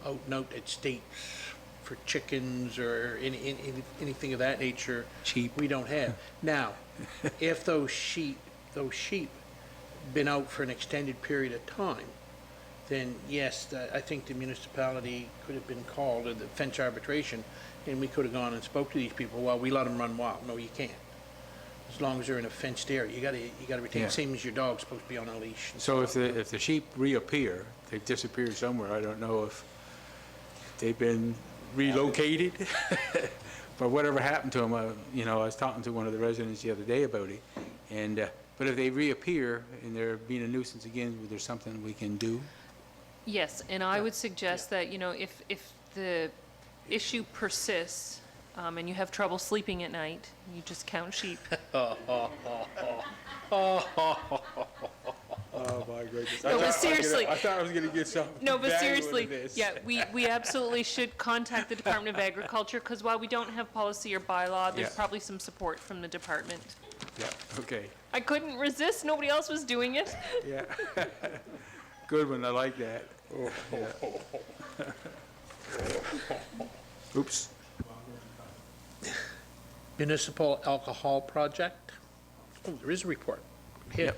Speaker 1: out and out that states for chickens or anything of that nature,
Speaker 5: Sheep.
Speaker 1: we don't have. Now, if those sheep been out for an extended period of time, then yes, I think the municipality could have been called, or the fence arbitration, and we could have gone and spoke to these people. Well, we let them run wild. No, you can't. As long as they're in a fenced area, you gotta retain,
Speaker 5: Yeah.
Speaker 1: same as your dog's supposed to be on a leash.
Speaker 5: So if the sheep reappear, they've disappeared somewhere. I don't know if they've been relocated, but whatever happened to them, I was talking to one of the residents the other day about it, and but if they reappear and they're being a nuisance again, is there something we can do?
Speaker 3: Yes, and I would suggest that, if the issue persists, and you have trouble sleeping at night, you just count sheep.
Speaker 5: Oh, my goodness.
Speaker 3: No, but seriously.
Speaker 5: I thought I was going to get something.
Speaker 3: No, but seriously, yeah, we absolutely should contact the Department of Agriculture, because while we don't have policy or bylaw, there's
Speaker 5: Yeah.
Speaker 3: probably some support from the department.
Speaker 5: Yeah, okay,
Speaker 3: I couldn't resist, nobody else was doing it.
Speaker 5: yeah. Good one, I like that. Oops.
Speaker 1: Municipal alcohol project? Oh, there is a report. Here,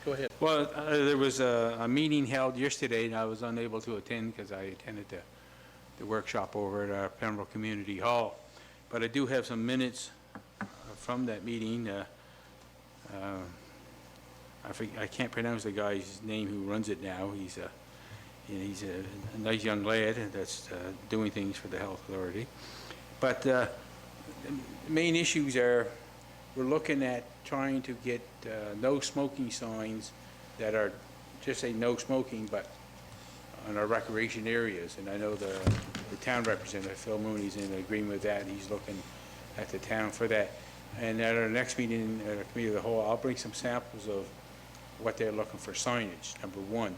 Speaker 1: go ahead.
Speaker 5: Well, there was a meeting held yesterday, and I was unable to attend because I attended the workshop over at our Pembroke Community Hall. But I do have some minutes from that meeting. I can't pronounce the guy's name who runs it now. He's a nice young lad that's doing things for the health authority. But the main issues are, we're looking at trying to get no smoking signs that are, just say no smoking, but on our recreation areas. And I know the town representative, Phil Mooney's in agreement with that. He's looking at the town for that. And at our next meeting, at our committee of the whole, I'll bring some samples of what they're looking for signage, number one.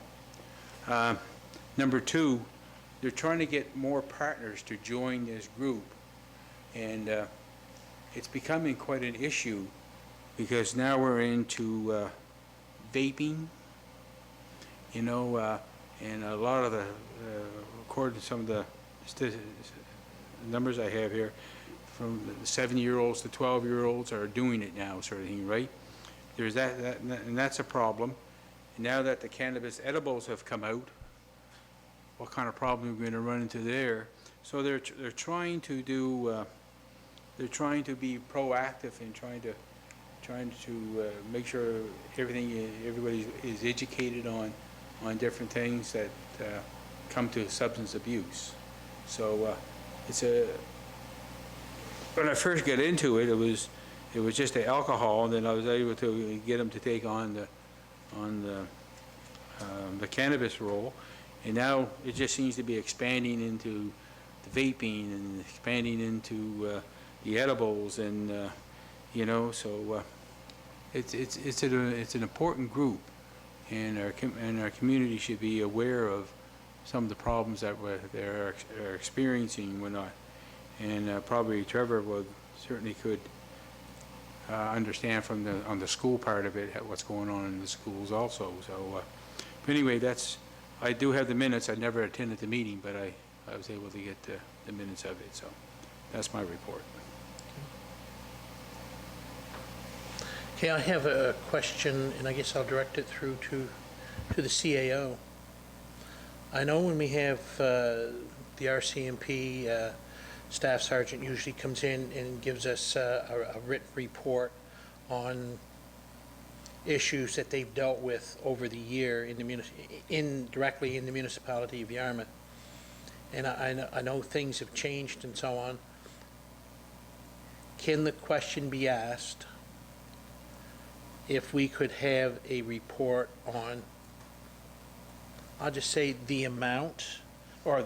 Speaker 5: Number two, they're trying to get more partners to join this group. And it's becoming quite an issue, because now we're into vaping, and a lot of the, according to some of the numbers I have here, from the 7-year-olds to 12-year-olds are doing it now, sort of thing, right? There's that, and that's a problem. Now that the cannabis edibles have come out, what kind of problem are we going to run into there? So they're trying to do, they're trying to be proactive and trying to make sure everybody is educated on different things that come to substance abuse. So when I first got into it, it was just the alcohol, and then I was able to get them to take on the cannabis role, and now it just seems to be expanding into the vaping and expanding into the edibles, and so it's an important group, and our community should be aware of some of the problems that they're experiencing and whatnot. And probably Trevor certainly could understand on the school part of it, what's going on in the schools also. So, but anyway, I do have the minutes. I never attended the meeting, but I was able to get the minutes of it. So that's my report.
Speaker 1: Okay, I have a question, and I guess I'll direct it through to the CAO. I know when we have the RCMP staff sergeant usually comes in and gives us a written report on issues that they've dealt with over the year directly in the municipality of Yarmouth. And I know things have changed and so on. Can the question be asked if we could have a report on, I'll just say the amount, or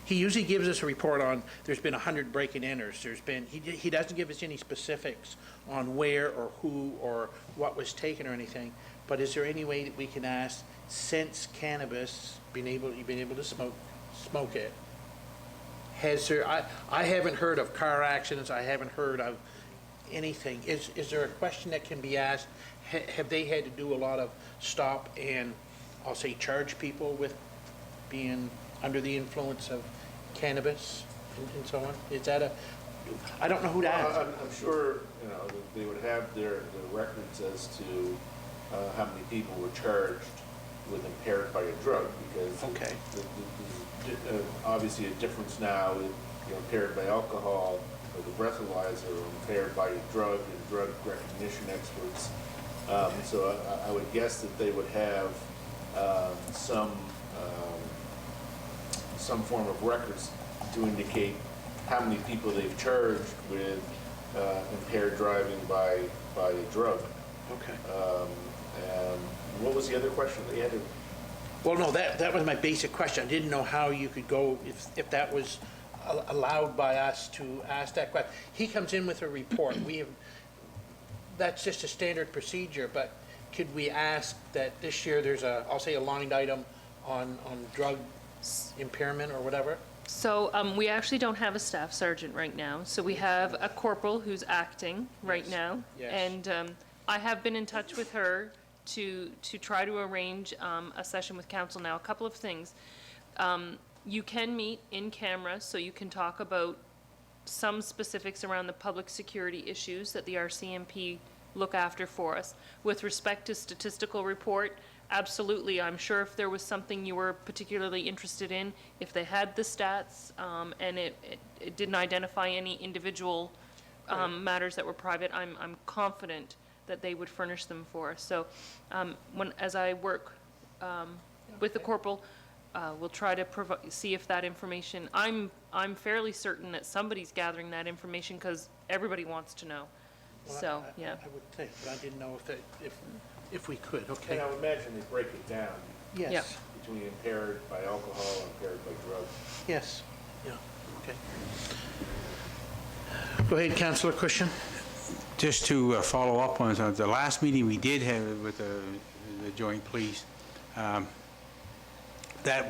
Speaker 1: he usually gives us a report on, there's been 100 break-and enters, he doesn't give us any specifics on where or who or what was taken or anything, but is there any way that we can ask, since cannabis, you've been able to smoke it, I haven't heard of car accidents, I haven't heard of anything. Is there a question that can be asked? Have they had to do a lot of stop and, I'll say, charge people with being under the influence of cannabis and so on? Is that I don't know who to ask.
Speaker 8: Well, I'm sure, that they would have their records as to how many people were charged with impaired by a drug, because
Speaker 1: Okay.
Speaker 8: there's obviously a difference now with impaired by alcohol or the breathalyzer, or impaired by a drug and drug recognition experts. So I would guess that they would have some form of records to indicate how many people they've charged with impaired driving by a drug.
Speaker 1: Okay.
Speaker 8: And what was the other question that you had to?
Speaker 1: Well, no, that was my basic question. I didn't know how you could go, if that was allowed by us to ask that question. He comes in with a report. That's just a standard procedure, but could we ask that this year there's I'll say a lined item on drug impairment or whatever?
Speaker 3: So we actually don't have a staff sergeant right now. So we have a corporal who's acting right now.
Speaker 1: Yes.
Speaker 3: And I have been in touch with her to try to arrange a session with council now. A couple of things. You can meet in camera, so you can talk about some specifics around the public security issues that the RCMP look after for us. With respect to statistical report, absolutely, I'm sure if there was something you were particularly interested in, if they had the stats, and it didn't identify any individual matters that were private, I'm confident that they would furnish them for us. So as I work with the corporal, we'll try to see if that information, I'm fairly certain that somebody's gathering that information because everybody wants to know.
Speaker 1: Well,
Speaker 3: So, yeah.
Speaker 1: I would think, but I didn't know if we could, okay?
Speaker 8: And I would imagine they break it down
Speaker 1: Yes,
Speaker 8: between impaired by alcohol and impaired by drugs.
Speaker 1: yes, yeah, okay. Go ahead, Councillor Cushion.
Speaker 5: Just to follow up on the last meeting we did have with the joint police, that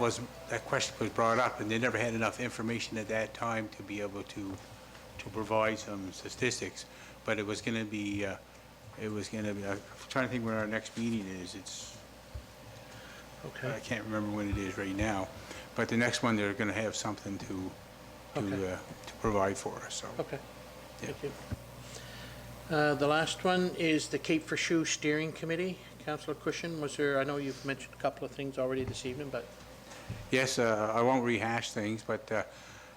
Speaker 5: question was brought up, and they never had enough information at that time to be able to provide some statistics. But it was going to be, I'm trying to think when our next meeting is.
Speaker 1: Okay.
Speaker 5: I can't remember when it is right now, but the next one, they're going to have something to provide for us, so.
Speaker 1: Okay,
Speaker 5: Yeah.
Speaker 1: thank you. The last one is the Cape for Shoe Steering Committee. Councillor Cushion, I know you've mentioned a couple of things already this evening, but.
Speaker 5: Yes, I won't rehash things, but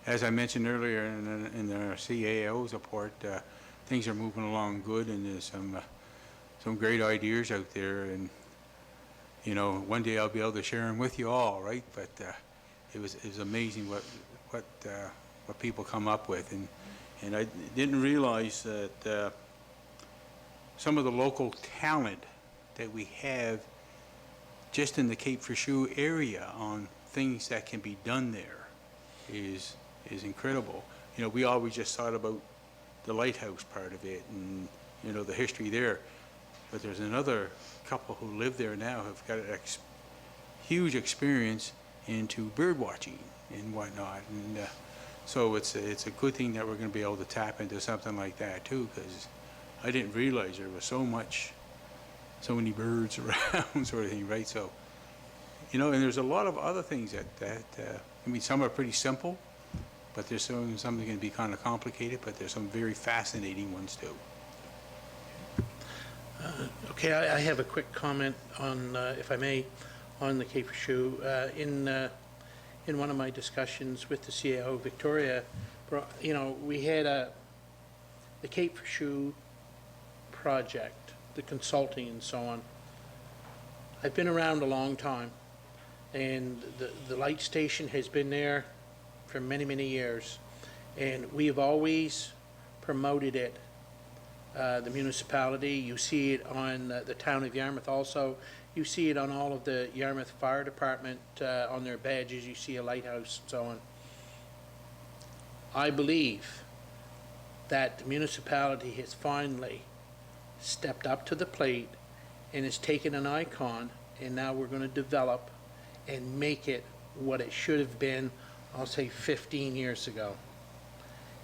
Speaker 5: as I mentioned earlier in the CAO's report, things are moving along good, and there's some great ideas out there, and one day I'll be able to share them with you all, right? But it was amazing what people come up with, and I didn't realize that some of the local talent that we have just in the Cape Fichu area on things that can be done there is incredible. You know, we always just thought about the lighthouse part of it and, you know, the history there. But there's another couple who live there now have got huge experience into bird watching and whatnot. And so it's a good thing that we're going to be able to tap into something like that too, because I didn't realize there was so many birds around sort of thing, right? So, you know, and there's a lot of other things that I mean, some are pretty simple, but there's some that can be kind of complicated, but there's some very fascinating ones too.
Speaker 1: Okay, I have a quick comment on, if I may, on the Cape Fichu. In one of my discussions with the CAO, Victoria, you know, we had the Cape Fichu project, the consulting and so on. I've been around a long time, and the light station has been there for many, many years, and we have always promoted it. The municipality, you see it on the town of Yarmouth also. You see it on all of the Yarmouth Fire Department, on their badges, you see a lighthouse and so on. I believe that the municipality has finally stepped up to the plate and has taken an icon, and now we're going to develop and make it what it should have been, I'll say 15 years ago.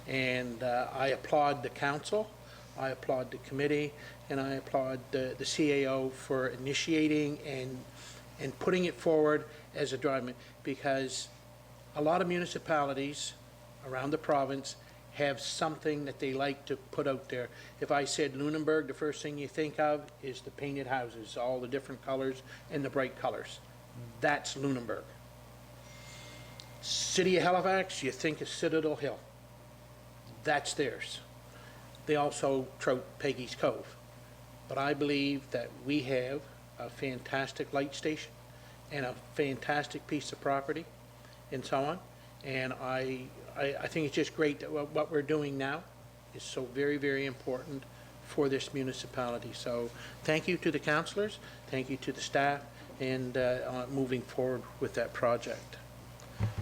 Speaker 1: And I applaud the council, I applaud the committee, and I applaud the CAO for initiating and putting it forward as a drive, because a lot of municipalities around the province have something that they like to put out there. If I said Lunenburg, the first thing you think of is the painted houses, all the different colors and the bright colors. That's Lunenburg. City of Halifax, you think of Citadel Hill. That's theirs. They also trout Peggy's Cove. But I believe that we have a fantastic light station and a fantastic piece of property and so on. And I think it's just great that what we're doing now is so very, very important for this municipality. So thank you to the councillors, thank you to the staff, and moving forward with that project.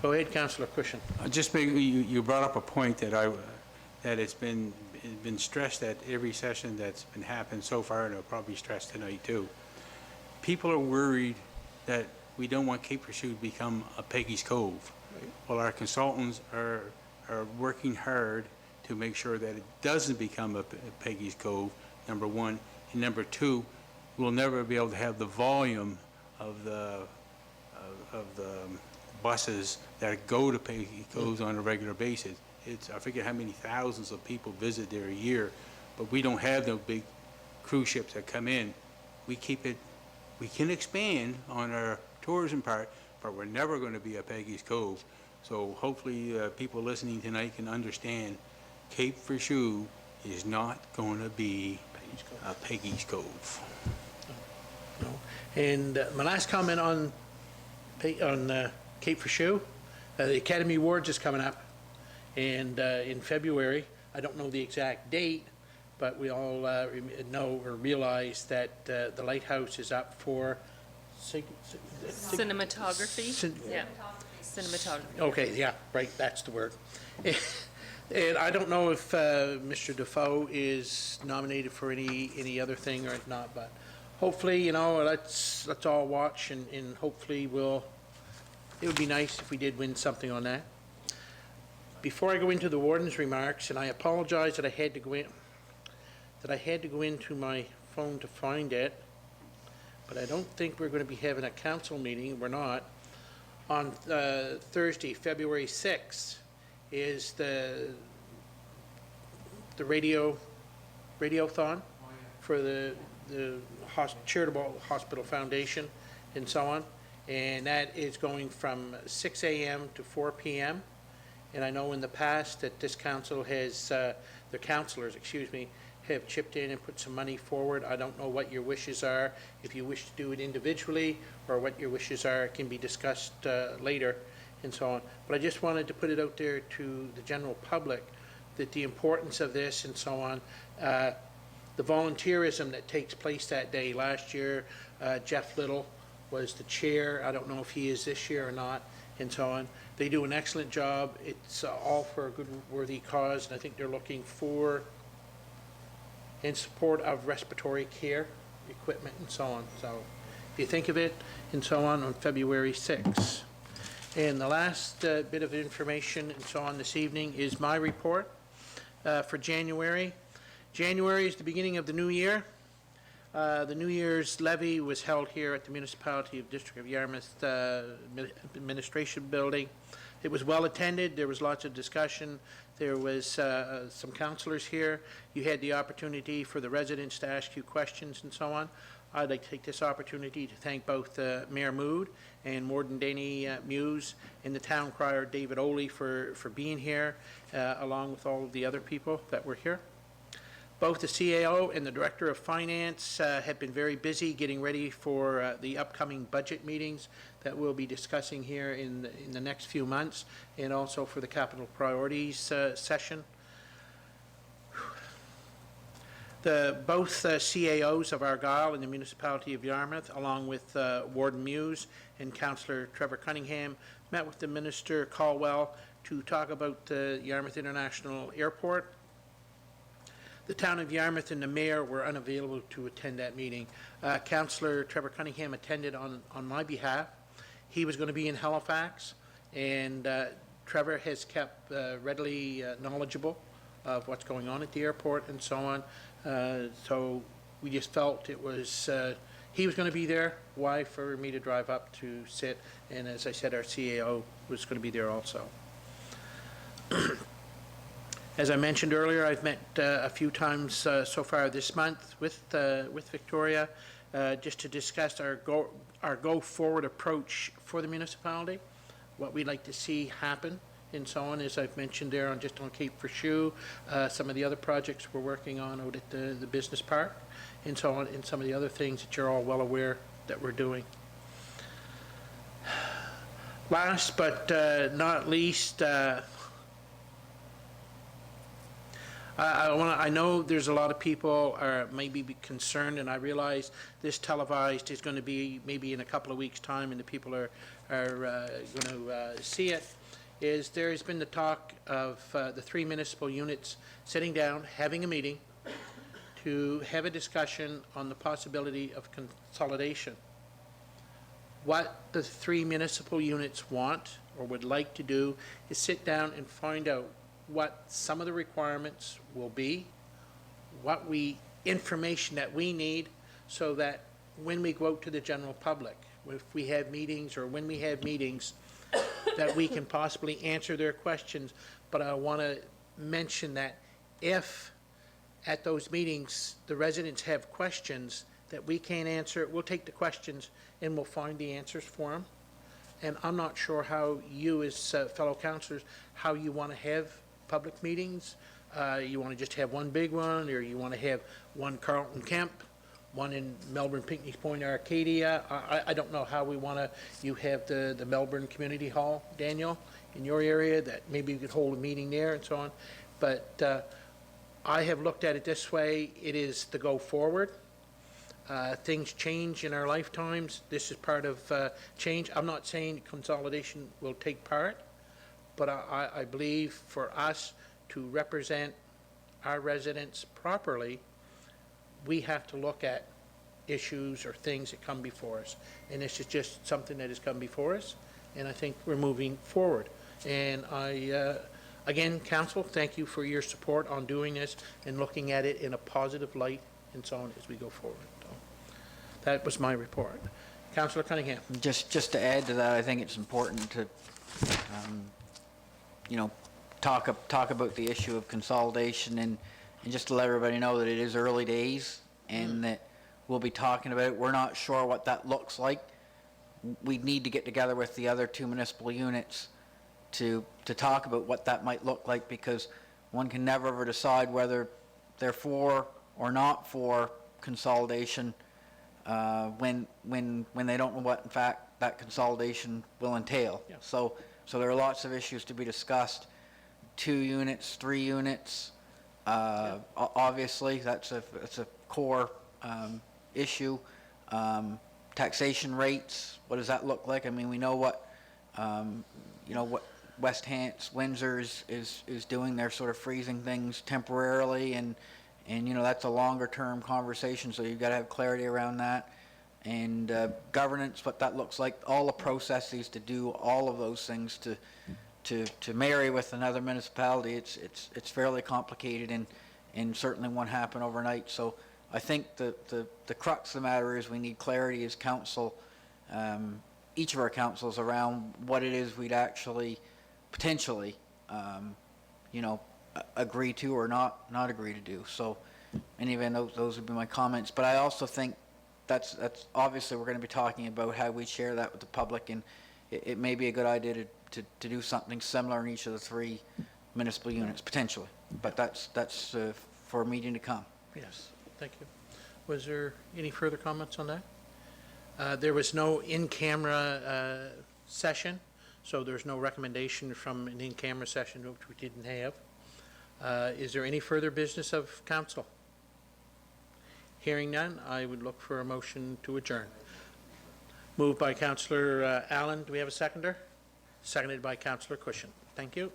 Speaker 1: Go ahead, Councillor Cushion.
Speaker 5: Just maybe you brought up a point that it's been stressed at every session that's been happened so far, and it'll probably be stressed tonight too. People are worried that we don't want Cape Fichu to become a Peggy's Cove. Well, our consultants are working hard to make sure that it doesn't become a Peggy's Cove, number one. And number two, we'll never be able to have the volume of the buses that go to Peggy's Coves on a regular basis. I forget how many thousands of people visit there a year, but we don't have no big cruise ships that come in. We can expand on our tourism part, but we're never going to be a Peggy's Cove. So hopefully people listening tonight can understand Cape Fichu is not going to be a Peggy's Cove.
Speaker 1: No. And my last comment on Cape Fichu, the Academy Awards is coming up, and in February, I don't know the exact date, but we all know or realize that the lighthouse is up for
Speaker 3: Cinematography? Yeah, cinematography.
Speaker 1: Okay, yeah, right, that's the word. And I don't know if Mr. Defoe is nominated for any other thing or not, but hopefully, you know, let's all watch, and hopefully it would be nice if we did win something on that. Before I go into the warden's remarks, and I apologize that I had to go into my phone to find it, but I don't think we're going to be having a council meeting. We're not. On Thursday, February 6th, is the radiothon for the Charitable Hospital Foundation and so on. And that is going from 6 a.m. to 4 p.m. And I know in the past that this council has, the councilors, have chipped in and put some money forward. I don't know what your wishes are. If you wish to do it individually or what your wishes are can be discussed later and so on. But I just wanted to put it out there to the general public that the importance of this and so on. the volunteerism that takes place that day. Last year, Jeff Little was the chair. I don't know if he is this year or not, and so on. They do an excellent job. It's all for a good, worthy cause, and I think they're looking for, in support of respiratory care equipment and so on. So if you think of it, and so on February 6th. And the last bit of information and so on this evening is my report for January. January is the beginning of the new year. The New Year's levy was held here at the Municipality of District of Yarmouth Administration Building. It was well attended. There was lots of discussion. There was some councillors here. You had the opportunity for the residents to ask you questions and so on. I'd like to take this opportunity to thank both Mayor Mood and Warden Danny Muse and the town crier David Oley for being here, along with all of the other people that were here. Both the CAO and the Director of Finance have been very busy getting ready for the upcoming budget meetings that we'll be discussing here in the next few months, and also for the capital priorities session. Both CAOs of Argyle and the Municipality of Yarmouth, along with Warden Muse and Councillor Trevor Cunningham, met with the Minister Caldwell to talk about the Yarmouth International Airport. The town of Yarmouth and the mayor were unavailable to attend that meeting. Councillor Trevor Cunningham attended on my behalf. He was going to be in Halifax, and Trevor has kept readily knowledgeable of what's going on at the airport and so on. So we just felt it was, he was going to be there. Why for me to drive up to sit? And as I said, our CAO was going to be there also. As I mentioned earlier, I've met a few times so far this month with Victoria, just to discuss our go-forward approach for the municipality, what we'd like to see happen, and so on, as I've mentioned there on Cape Verschowe, some of the other projects we're working on out at the business park, and so on, and some of the other things that you're all well aware that we're doing. Last but not least, I know there's a lot of people are maybe concerned, and I realize this televised is going to be maybe in a couple of weeks' time, and the people are going to see it. Is there has been the talk of the 3 municipal units sitting down, having a meeting to have a discussion on the possibility of consolidation. What the 3 municipal units want or would like to do is sit down and find out what some of the requirements will be, what information that we need, so that when we go out to the general public, if we have meetings or when we have meetings, that we can possibly answer their questions. But I want to mention that if at those meetings the residents have questions that we can't answer, we'll take the questions and we'll find the answers for them. And I'm not sure how you as fellow councillors, how you want to have public meetings. You want to just have one big one, or you want to have one Carlton Kemp, one in Melbourne Pinckney Point Arcadia. I don't know how we want to, you have the Melbourne Community Hall, Daniel, in your area, that maybe you could hold a meeting there and so on. But I have looked at it this way. It is the go forward. Things change in our lifetimes. This is part of change. I'm not saying consolidation will take part, but I believe for us to represent our residents properly, we have to look at issues or things that come before us. And this is just something that has come before us, and I think we're moving forward. And again, council, thank you for your support on doing this and looking at it in a positive light and so on as we go forward. So, that was my report. Councillor Cunningham.
Speaker 2: Just to add to that, I think it's important to, talk about the issue of consolidation and just to let everybody know that it is early days and that we'll be talking about it. We're not sure what that looks like. We need to get together with the other 2 municipal units to talk about what that might look like, because one can never ever decide whether they're for or not for consolidation when they don't know what in fact that consolidation will entail.
Speaker 1: Yeah.
Speaker 2: So there are lots of issues to be discussed. 2 units, 3 units, Obviously, that's a core issue. Taxation rates, what does that look like? I mean, we know what, what West Hants, Windsor is doing. They're sort of freezing things temporarily, and that's a longer-term conversation, so you've got to have clarity around that. And governance, what that looks like, all the processes to do all of those things to marry with another municipality, it's fairly complicated, and certainly won't happen overnight. So I think the crux of the matter is we need clarity as council, each of our councils, around what it is we'd actually potentially, agree to or not agree to do. So anyway, those would be my comments. But I also think that's obviously we're going to be talking about how we share that with the public, and it may be a good idea to do something similar in each of the 3 municipal units, potentially. But that's for a meeting to come.
Speaker 1: Yes, thank you. Was there any further comments on that? There was no in-camera session, so there's no recommendation from an in-camera session, which we didn't have. Is there any further business of council? Hearing none, I would look for a motion to adjourn. Moved by Councillor Allen. Do we have a seconder? Seconded by Councillor Cushion. Thank you.